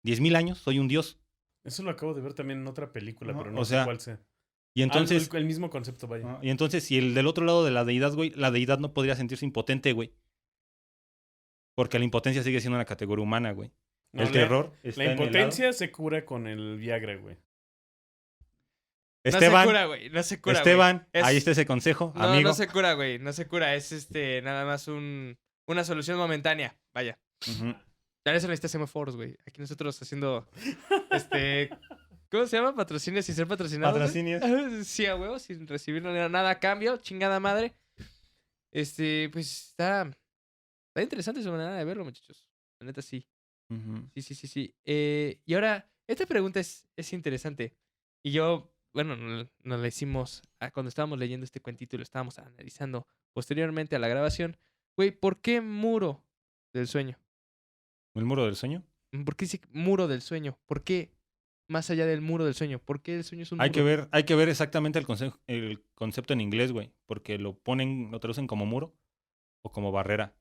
10,000 años, soy un dios. Eso lo acabo de ver también en otra película, No, pero o no sé sea, cuál sea. Y entonces, El mismo concepto, vaya. y entonces, si el del otro lado de la deidad, güey, la deidad no podría sentirse impotente, güey. Porque la impotencia sigue siendo una categoría humana, güey. No, El terror está La en el lado- impotencia se cura con el Viagra, güey. No se Esteban, cura, güey. No se cura, güey. Esteban, Es- ahí está ese consejo, No, amigo. no se cura, güey. No se cura. Es nada más una solución momentánea. Vaya. Ujú. Ya eso necesita semáforos, güey. Aquí nosotros haciendo ¿cómo se llama? Patrocinio sin ser patrocinados. güey? Patrocinios. Sí, a huevo, sin recibir nada a cambio, chingada madre. Pues está interesante su manera de verlo, muchachos. La neta sí. Ujú. Sí. Y ahora, esta pregunta es interesante. Y yo, bueno, nos la hicimos cuando estábamos leyendo este cuentito y lo estábamos analizando posteriormente a la grabación. Güey, ¿por qué muro del sueño? ¿El muro del sueño? ¿Por qué dice muro del sueño? ¿Por qué más allá del muro del sueño? ¿Por qué el sueño es un Hay muro? que ver exactamente el concepto en inglés, güey. Porque lo traducen como muro o como barrera.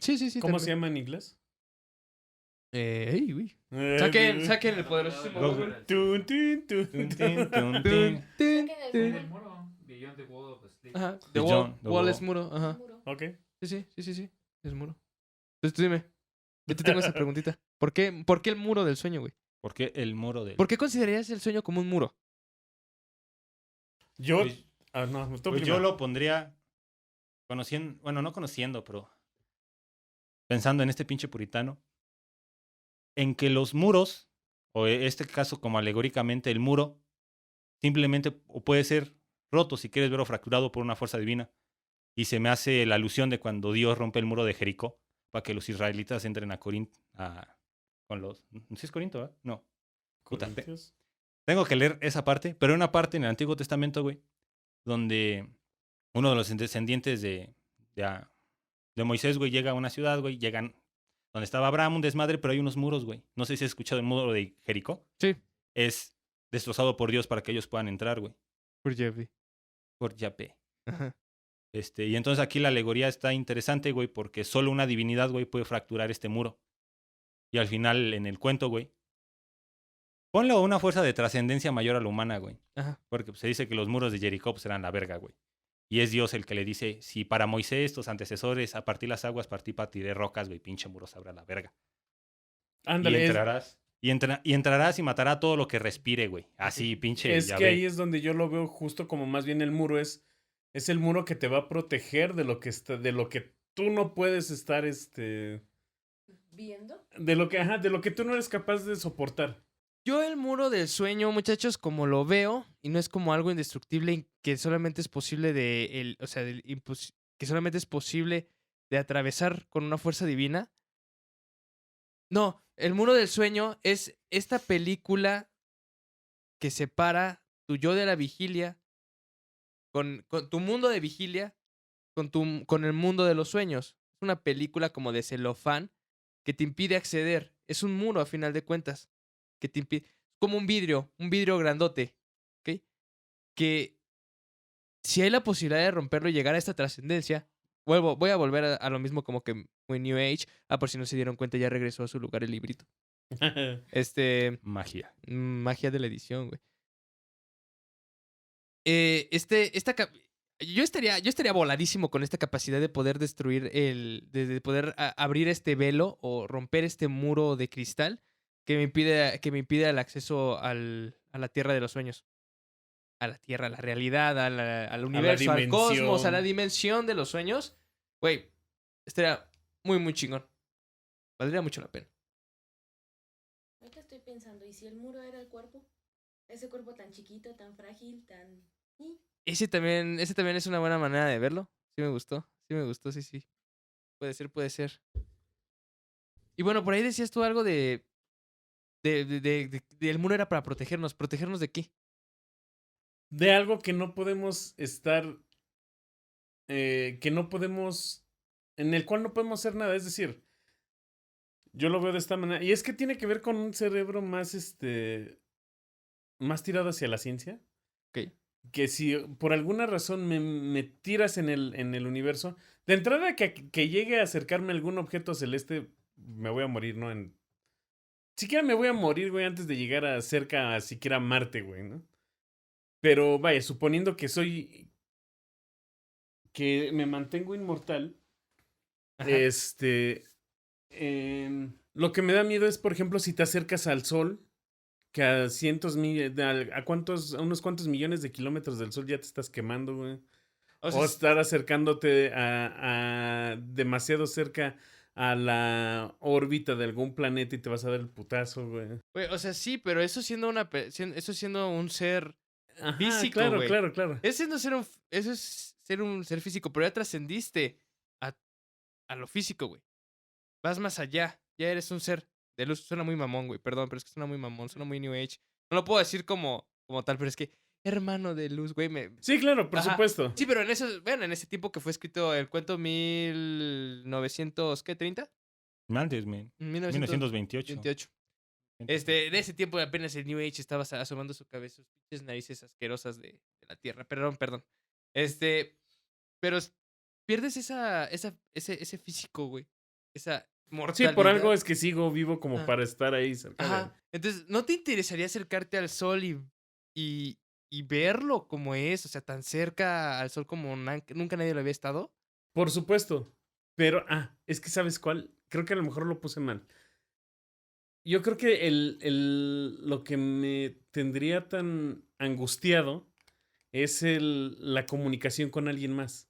Sí. ¿Cómo también. se llama en inglés? Ey, güey. Saquen Saquen el poderosísimo Google. Tun, tun, tun, Tun, tun. tin, tun, Tun, tin. tin, Sí, tin. del muro. Beyond the Wall of Sleep. Ajá. The Beyond the wall wall. es muro. Ajá. Muro. Ok. Sí. Es muro. Entonces tú dime. Yo te tengo esa preguntita. ¿Por qué el muro del sueño, güey? ¿Por qué el muro del ¿Por qué considerarías el sueño como un muro? Yo. Pues- No, tú Pues yo primero. lo pondría conociendo, bueno, no conociendo, pero pensando en este pinche puritano, en que los muros, o en este caso como alegóricamente el muro, simplemente o puede ser roto si quieres verlo fracturado por una fuerza divina. Y se me hace la alusión de cuando Dios rompe el muro de Jericó para que los israelitas entren a Corinto, con los... ¿Sí es Corinto, verdad? No. Puta, Corintios. tengo que leer esa parte, pero hay una parte en el Antiguo Testamento, güey, donde uno de los descendientes de Moisés, güey, llega a una ciudad, güey, llegan donde estaba Abraham, un desmadre, pero hay unos muros, güey. No sé si has escuchado el muro de Jericó. Sí. Es destrozado por Dios para que ellos puedan entrar, güey. Por Jeffrey. Por Yahvé. Ajá. Y entonces aquí la alegoría está interesante, güey, porque solo una divinidad, güey, puede fracturar este muro. Y al final, en el cuento, güey, ponle una fuerza de trascendencia mayor a la humana, güey. Ajá. Porque se dice que los muros de Jericó pues, eran la verga, güey. Y es Dios el que le dice, si para Moisés, tus antecesores, a partir las aguas, partiré rocas, güey, pinche muro sabrá la verga. Ándale. Y entrarás. Y entrarás y matará todo lo que respire, güey. Así, pinche. Es ya que ve. ahí es donde yo lo veo justo como más bien el muro es el muro que te va a proteger de lo que de lo que tú no puedes estar ¿Viendo? de lo que tú no eres capaz de soportar. Yo el muro del sueño, muchachos, como lo veo, y no es como algo indestructible y que solamente es posible que solamente es posible de atravesar con una fuerza divina. No, el muro del sueño es esta película que separa tu yo de la vigilia con tu mundo de vigilia con el mundo de los sueños. Es una película como de celofán que te impide acceder. Es un muro a final de cuentas que te impide. Como un vidrio grandote, ¿ok? Que si hay la posibilidad de romperlo y llegar a esta trascendencia, voy a volver a lo mismo como que muy New Age. Por si no se dieron cuenta, ya regresó a su lugar el librito. Magia. Magia de la edición, güey. Yo estaría voladísimo con esta capacidad de poder destruir de poder abrir este velo o romper este muro de cristal que me impide el acceso a la tierra de los sueños. A la tierra, a la realidad, al universo, al cosmos, a la dimensión de los sueños. Güey, estaría muy, muy chingón. Valdría mucho la pena. Ahorita estoy pensando, ¿y si el muro era el cuerpo? Ese cuerpo tan chiquito, tan frágil, tan... Ese también es una buena manera de verlo. Sí me gustó, sí. Puede ser. Y bueno, por ahí decías tú algo de el muro era para protegernos. ¿Protegernos de qué? De algo que no podemos estar. Que no podemos. En el cual no podemos hacer nada. Es decir, yo lo veo de esta manera. Y es que tiene que ver con un cerebro más, más tirado hacia la ciencia. Ok. Que si por alguna razón me tiras en el universo, de entrada que llegue a acercarme a algún objeto celeste, me voy a morir, ¿no? Siquiera me voy a morir, güey, antes de llegar a cerca a siquiera Marte, güey, ¿no? Pero vaya, suponiendo que me mantengo inmortal, Ajá. lo que me da miedo es, por ejemplo, si te acercas al Sol, que a cientos a unos cuantos millones de kilómetros del Sol ya te estás quemando, güey. O O sea, estar acercándote a demasiado cerca a la órbita de algún planeta y te vas a dar el putazo, güey. güey, o sea, sí, pero eso siendo eso siendo un ser Ajá, físico, claro, güey. claro, claro. Eso es ser un ser físico, pero ya trascendiste a lo físico, güey. Vas más allá. Ya eres un ser de luz. Suena muy mamón, güey. Perdón, pero es que suena muy mamón. Suena muy New Age. No lo puedo decir como tal, pero es que hermano de luz, güey. Sí, claro, por Ajá. supuesto. Sí, pero en ese tiempo que fue escrito el cuento 1900, ¿qué? ¿30? Antes, man. 1928. 28. En ese tiempo apenas el New Age estaba asomando su cabeza, sus pinches narices asquerosas de la tierra. Perdón. Pero pierdes ese físico, güey. Esa Sí, mortalidad. por algo es que sigo vivo como Ajá. para estar ahí cerca de él. Ajá. Entonces, ¿no te interesaría acercarte al sol y verlo como es? O sea, tan cerca al sol como nunca nadie lo había estado. Por supuesto. Pero, es que ¿sabes cuál? Creo que a lo mejor lo puse mal. Yo creo que lo que me tendría tan angustiado es la comunicación con alguien más.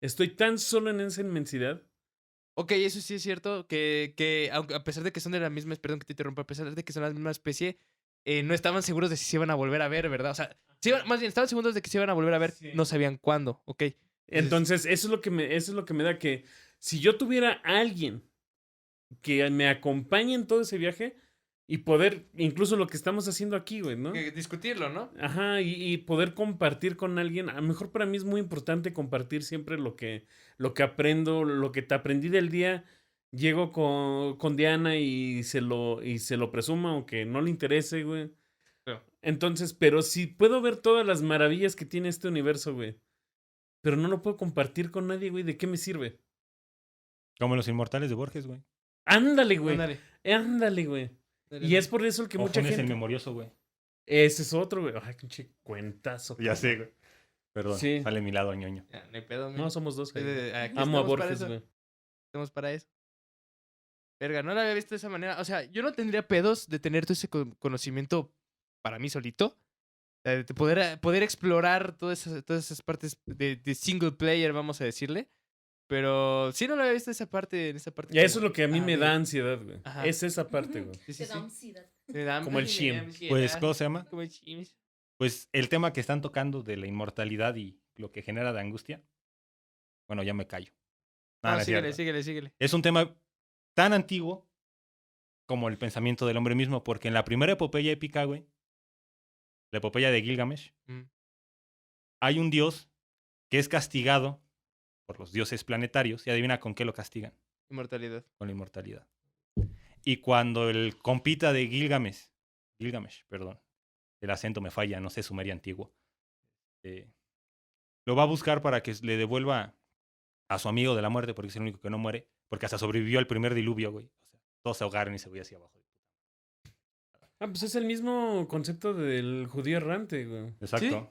Estoy tan solo en esa inmensidad. Ok, eso sí es cierto, que aunque, a pesar de que son de la misma, perdón que te interrumpa, a pesar de que son la misma especie, no estaban seguros de si se iban a volver a ver, ¿verdad? O sea, más bien, estaban seguros de que se iban a volver a ver, Sí. no sabían cuándo, ok. Entonces, eso es lo que me da que si yo tuviera a alguien que me acompañe en todo ese viaje y poder, incluso lo que estamos haciendo aquí, güey, ¿no? Que discutirlo, ¿no? Ajá, y poder compartir con alguien. A lo mejor para mí es muy importante compartir siempre lo que aprendo, lo que te aprendí del día. Llego con Diana y se lo presumo, aunque no le interese, güey. Claro. Entonces, pero si puedo ver todas las maravillas que tiene este universo, güey. Pero no lo puedo compartir con nadie, güey. ¿De qué me sirve? Como los inmortales de Borges, güey. Ándale, güey. Ándale. Ándale, güey. Y es por eso el que O mucha Funes gente. el memorioso, güey. Ese es otro, güey. Ay, pinche cuentazo. Ya sé, güey. Perdón, Sí. sale mi lado ñoño. Ya, no hay pedo, No, somos dos, güey. Aquí Amo a estamos para Borges, eso. güey. Estamos para eso. Verga, no la había visto de esa manera. O sea, yo no tendría pedos de tener todo ese conocimiento para mí solito. De poder explorar todas esas partes de single player, vamos a decirle. Pero sí no lo había visto en esa parte. Y eso es lo que a mí me da da ansiedad, güey. Ajá. Es esa parte, güey. Sí, sí, Te da sí. ansiedad. Como el Shim. Pues, ¿cómo se llama? Como el Shim. Pues el tema que están tocando de la inmortalidad y lo que genera de angustia. Bueno, ya me callo. No, No, es cierto. síguele. Es un tema tan antiguo como el pensamiento del hombre mismo, porque en la primera epopeya épica, güey, la epopeya de Gilgamesh, hay un dios que es castigado por los dioses planetarios y adivina con qué lo castigan. Inmortalidad. Con la inmortalidad. Y cuando el compita de Gilgamesh, perdón, el acento me falla, no sé, sumerio antiguo, lo va a buscar para que le devuelva a su amigo de la muerte, porque es el único que no muere, porque hasta sobrevivió al primer diluvio, güey. O sea, todos se ahogaron y se veía hacia abajo. Pues es el mismo concepto del judío errante, güey. Exacto.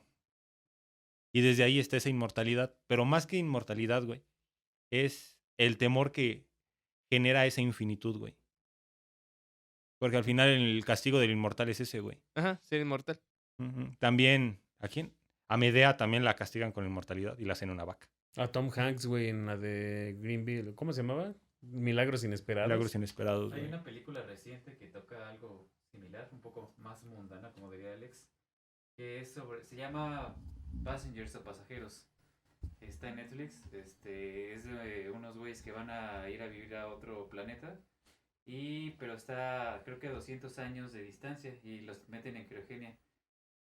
Y desde ahí está esa inmortalidad. Pero más que inmortalidad, güey, es el temor que genera esa infinitud, güey. Porque al final el castigo del inmortal es ese, güey. Ajá, ser inmortal. También, ¿a quién? A Medea también la castigan con inmortalidad y la hacen una vaca. A Tom Hanks, güey, en la de Greenville. ¿Cómo se llamaba? Milagros Inesperados. Milagros inesperados, Hay güey. una película reciente que toca algo similar, un poco más mundana, como diría Alex, que es se llama Passengers o Pasajeros. Está en Netflix. Es de unos güeyes que van a ir a vivir a otro planeta pero está creo que a 200 años de distancia y los meten en criogenia.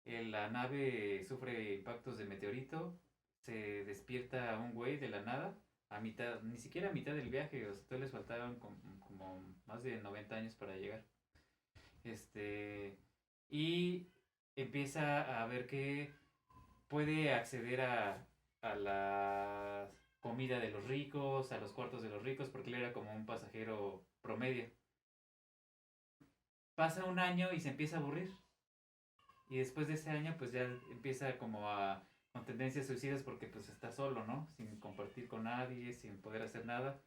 La nave sufre impactos de meteorito, se despierta un güey de la nada, a mitad, ni siquiera a mitad del viaje, o sea, todavía les faltaban como más de 90 años para llegar. Y empieza a ver que puede acceder a la comida de los ricos, a los cuartos de los ricos, porque él era como un pasajero promedio. Pasa un año y se empieza a aburrir. Y después de ese año, pues ya empieza como con tendencias suicidas porque pues está solo, ¿no? Sin compartir con nadie, sin poder hacer nada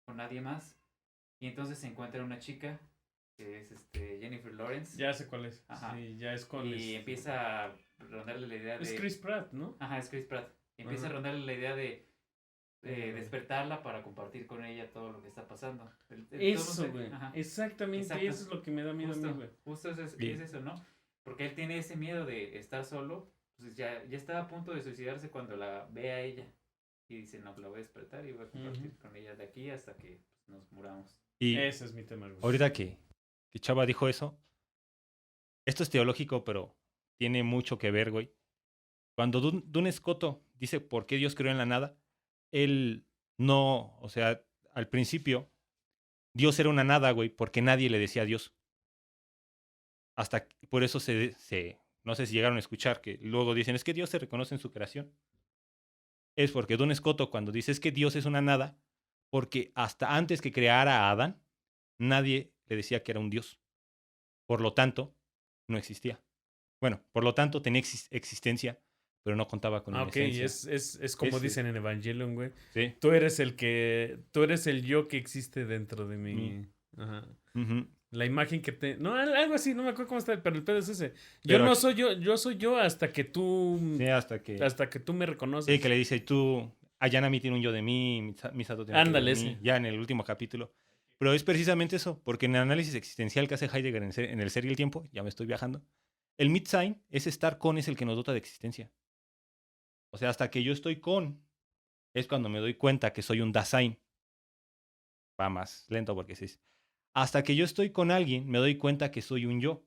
con nadie más. Y entonces se encuentra una chica que es Jennifer Lawrence. Ya sé cuál es. Ajá. Sí, ya es con Y empieza a rondarle la idea de... Es Chris Pratt, ¿no? Ajá, es Chris Pratt. Y empieza a rondarle la idea de despertarla para compartir con ella todo lo que está pasando. Eso, güey. Exactamente, Exacto. eso es lo que me da miedo a mí, güey. Justo es eso, ¿no? Porque él tiene ese miedo de estar solo. Pues ya estaba a punto de suicidarse cuando la ve a ella. Y dice, no, la voy a despertar y voy a compartir con ella de aquí hasta que pues, nos muramos. Y Ese es mi tema, güey. ahorita que Chava dijo eso, esto es teológico, pero tiene mucho que ver, güey. Cuando Duns Scoto dice por qué Dios creó en la nada, él no, o sea, al principio, Dios era una nada, güey, porque nadie le decía a Dios. Por eso no sé si llegaron a escuchar que luego dicen, es que Dios se reconoce en su creación. Es porque Duns Scoto cuando dice es que Dios es una nada, porque hasta antes que creara a Adán, nadie le decía que era un Dios. Por lo tanto, no existía. Bueno, por lo tanto tenía existencia, pero no contaba con una Ok, esencia. es como dicen en Evangelion, güey. Sí. Tú eres el yo que existe dentro de mí. Ajá. Ujú. La imagen que te... No, algo así, no me acuerdo cómo está, pero el pedo es ese. Yo Pero no aquí- soy yo soy yo hasta que tú... Sí, hasta que tú me reconoces. sí, que le dice, tú, Ayanami tiene un yo de mí, Misato tiene un yo Ándale, de mí, ese. ya en el último capítulo. Pero es precisamente eso, porque en el análisis existencial que hace Heidegger en el ser y el tiempo, ya me estoy viajando, el Mitsein es estar con, es el que nos dota de existencia. O sea, hasta que yo estoy con, es cuando me doy cuenta que soy un Dasein. Va más lento porque sí. Hasta que yo estoy con alguien, me doy cuenta que soy un yo.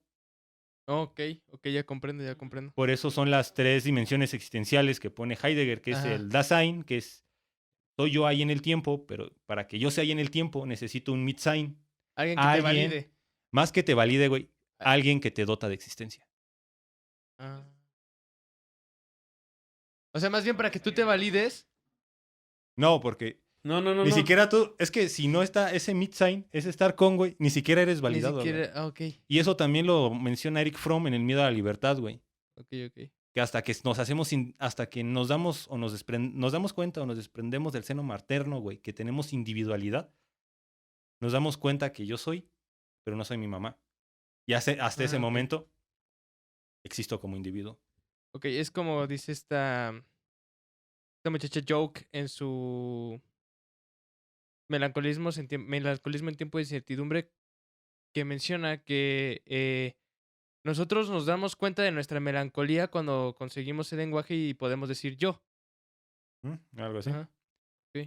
Ok, ya comprendo, ya comprendo. Por eso son las 3 dimensiones existenciales que pone Heidegger, que es Ajá. el Dasein, que es soy yo ahí en el tiempo, pero para que yo sea ahí en el tiempo necesito un Mitsein. Alguien que te valide. Más que te valide, güey, alguien que te dota de existencia. Ah. O sea, más bien para que tú te valides. No, porque No. ni siquiera tú, es que si no está ese Mitsein, ese estar con, güey, ni siquiera eres validado. Ni siquiera. Güey. Ah, ok. Y eso también lo menciona Eric Fromm en El miedo a la libertad, güey. Ok. Que hasta que nos hacemos, hasta que nos damos o nos damos cuenta o nos desprendemos del seno materno, güey, que tenemos individualidad, nos damos cuenta que yo soy, pero no soy mi mamá. Y hasta ese ok. momento existo como individuo. Ok, es como dice esta muchacha Joke en su melancolismo en tiempo de incertidumbre, que menciona que nosotros nos damos cuenta de nuestra melancolía cuando conseguimos el lenguaje y podemos decir yo. Algo así. Ajá. Ok.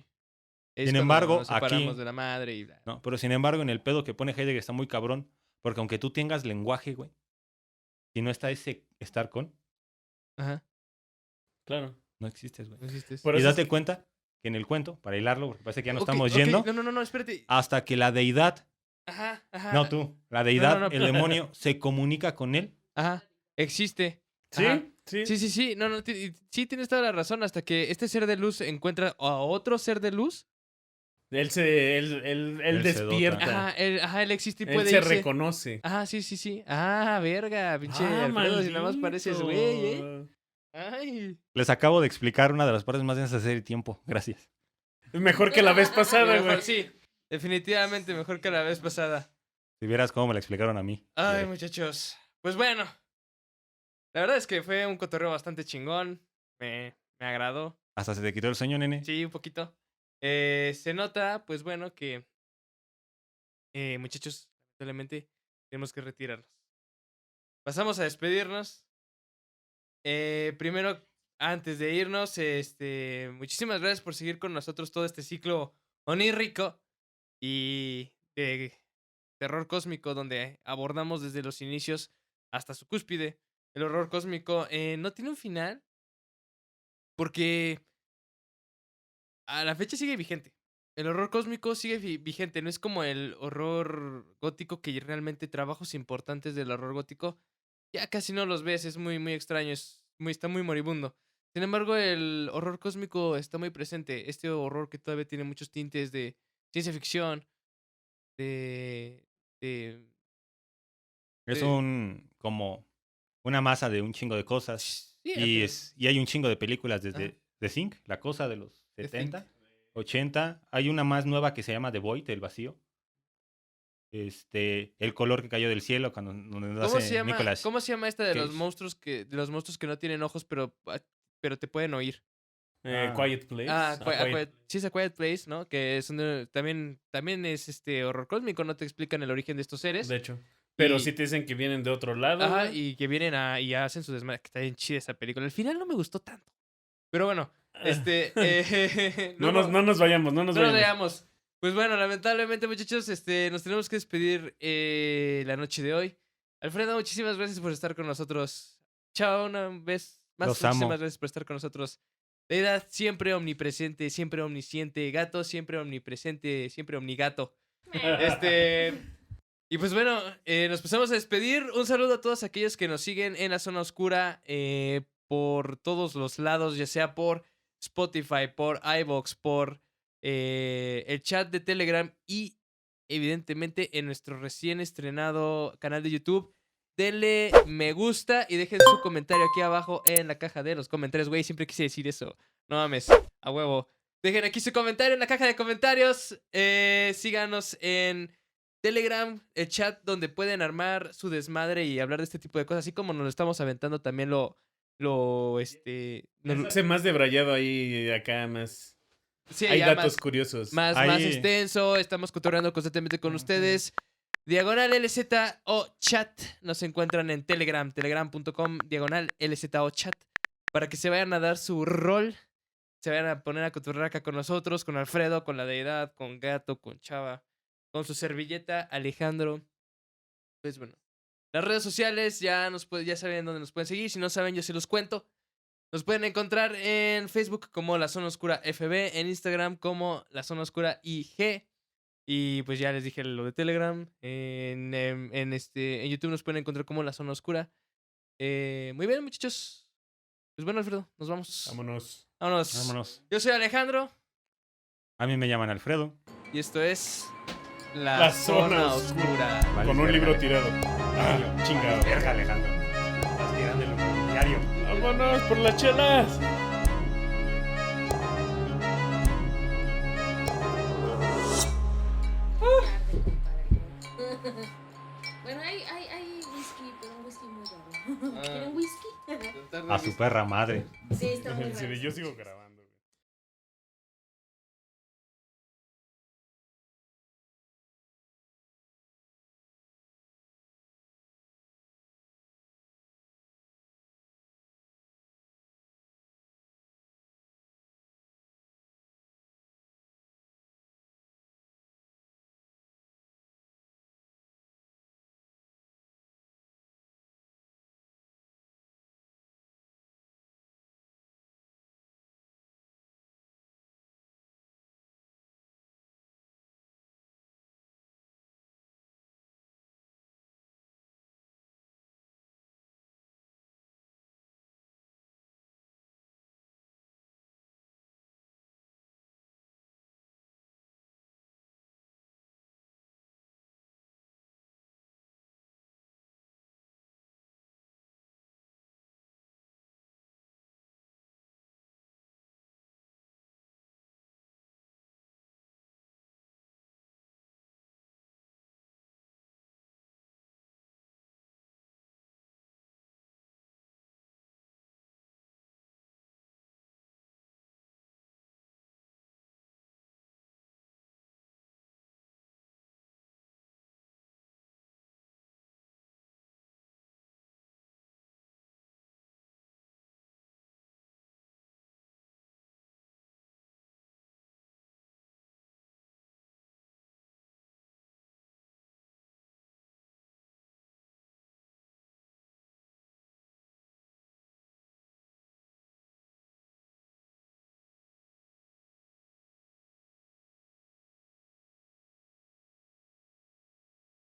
Sin cuando embargo, nos separamos aquí- de la madre y bla. No, pero sin embargo, en el pedo que pone Heidegger está muy cabrón, porque aunque tú tengas lenguaje, güey, si no está ese estar con, Ajá. Claro. no existes, güey. No existes. Por Y eso date es que- cuenta que en el cuento, para hilarlo, porque parece que ya nos Ok, estamos ok, yendo, No, espérate. hasta que la deidad, Ajá. no tú, la deidad, no. el demonio, se comunica con él. Ajá. Existe. ¿Sí? Ajá. Sí. Sí. No, sí tienes toda la razón. Hasta que este ser de luz encuentra a otro ser de luz. Él Él se despierta. Él existe y Él puede se irse. reconoce. Ajá, sí. Ah, verga, pinche Alfredo, si nada más pareces güey, maldito. Ay. Les acabo de explicar una de las partes más densas de hacer el tiempo. Gracias. Mejor que la vez pasada, Mejor, güey. sí, definitivamente mejor que la vez pasada. Si vieras cómo me la explicaron a mí. Ay, muchachos. Pues bueno. La verdad es que fue un cotorreo bastante chingón. Me agradó. Hasta se te quitó el sueño, nene. Sí, un poquito. Se nota, pues bueno, que muchachos, lamentablemente tenemos que retirarnos. Pasamos a despedirnos. Primero, antes de irnos, muchísimas gracias por seguir con nosotros todo este ciclo onírrico y de terror cósmico, donde abordamos desde los inicios hasta su cúspide. El horror cósmico no tiene un final porque a la fecha sigue vigente. El horror cósmico sigue vigente, no es como el horror gótico, que realmente trabajos importantes del horror gótico ya casi no los ves, es muy, muy extraño, está muy moribundo. Sin embargo, el horror cósmico está muy presente, este horror que todavía tiene muchos tintes de ciencia ficción, de... de Es de- como una masa de un chingo de cosas. sí, Y hay un chingo de películas desde Ajá. The Thing, la cosa de los The 70, 80. Hay una más nueva que se llama The Void, el vacío. El color que cayó del cielo cuando nos ¿Cómo hace se llama? Nicolas ¿Cómo se llama esta de los Cage. monstruos que no tienen ojos, pero te pueden oír? Quiet Place. Sí, es A Quiet Place, ¿no? Que es también es horror cósmico, no te explican el origen de estos seres. De hecho. Pero Y- sí te dicen que vienen de otro lado. Ajá, güey. y que vienen y hacen su desmadre, que está bien chida esa película. Al final no me gustó tanto. Pero bueno, No nos vayamos, no nos no nos vayamos. veamos. Pues bueno, lamentablemente, muchachos, nos tenemos que despedir la noche de hoy. Alfredo, muchísimas gracias por estar con nosotros. Chao, una vez más. Los amo. Muchísimas gracias por estar con nosotros. Deidad, siempre omnipresente, siempre omnisciente. Gato, siempre omnipresente, siempre omnigato. Y pues bueno, nos pasamos a despedir. Un saludo a todos aquellos que nos siguen en la zona oscura por todos los lados, ya sea por Spotify, por iVoox, por el chat de Telegram y evidentemente en nuestro recién estrenado canal de YouTube. Denle me gusta y dejen su comentario aquí abajo en la caja de los comentarios. Güey, siempre quise decir eso. No mames, a huevo. Dejen aquí su comentario en la caja de comentarios. Síganos en Telegram, el chat donde pueden armar su desmadre y hablar de este tipo de cosas. Así como nos lo estamos aventando, también Hace más debrayado ahí, acá más. sí, Hay ya datos curiosos. más Ahí- extenso. Estamos cotorreando constantemente con ustedes. Diagonal LZO chat. Nos encuentran en Telegram, telegram.com, diagonal LZO chat. Para que se vayan a dar su rol. Se vayan a poner a cotorrear acá con nosotros, con Alfredo, con la Deidad, con Gato, con Chava, con su servilleta, Alejandro. Pues bueno. Las redes sociales ya saben dónde nos pueden seguir. Si no saben, yo se los cuento. Nos pueden encontrar en Facebook como La Zona Oscura FB, en Instagram como La Zona Oscura IG. Y pues ya les dije lo de Telegram. En YouTube nos pueden encontrar como La Zona Oscura. Muy bien, muchachos. Pues bueno, Alfredo, nos vamos. Vámonos. Vámonos. Vámonos. Yo soy Alejandro A mí me llaman Alfredo. y esto es La Zona Oscura. Vale, Con un verga, libro Alejandro. tirado. Ah, chingado. Verga, Alejandro. Estás tirando el diario. Vámonos por las chelas. Bueno, hay whisky, pero un whisky muy raro. ¿Quieren whisky? A su perra madre. Sí, está muy raro. Sí, yo sigo grabando.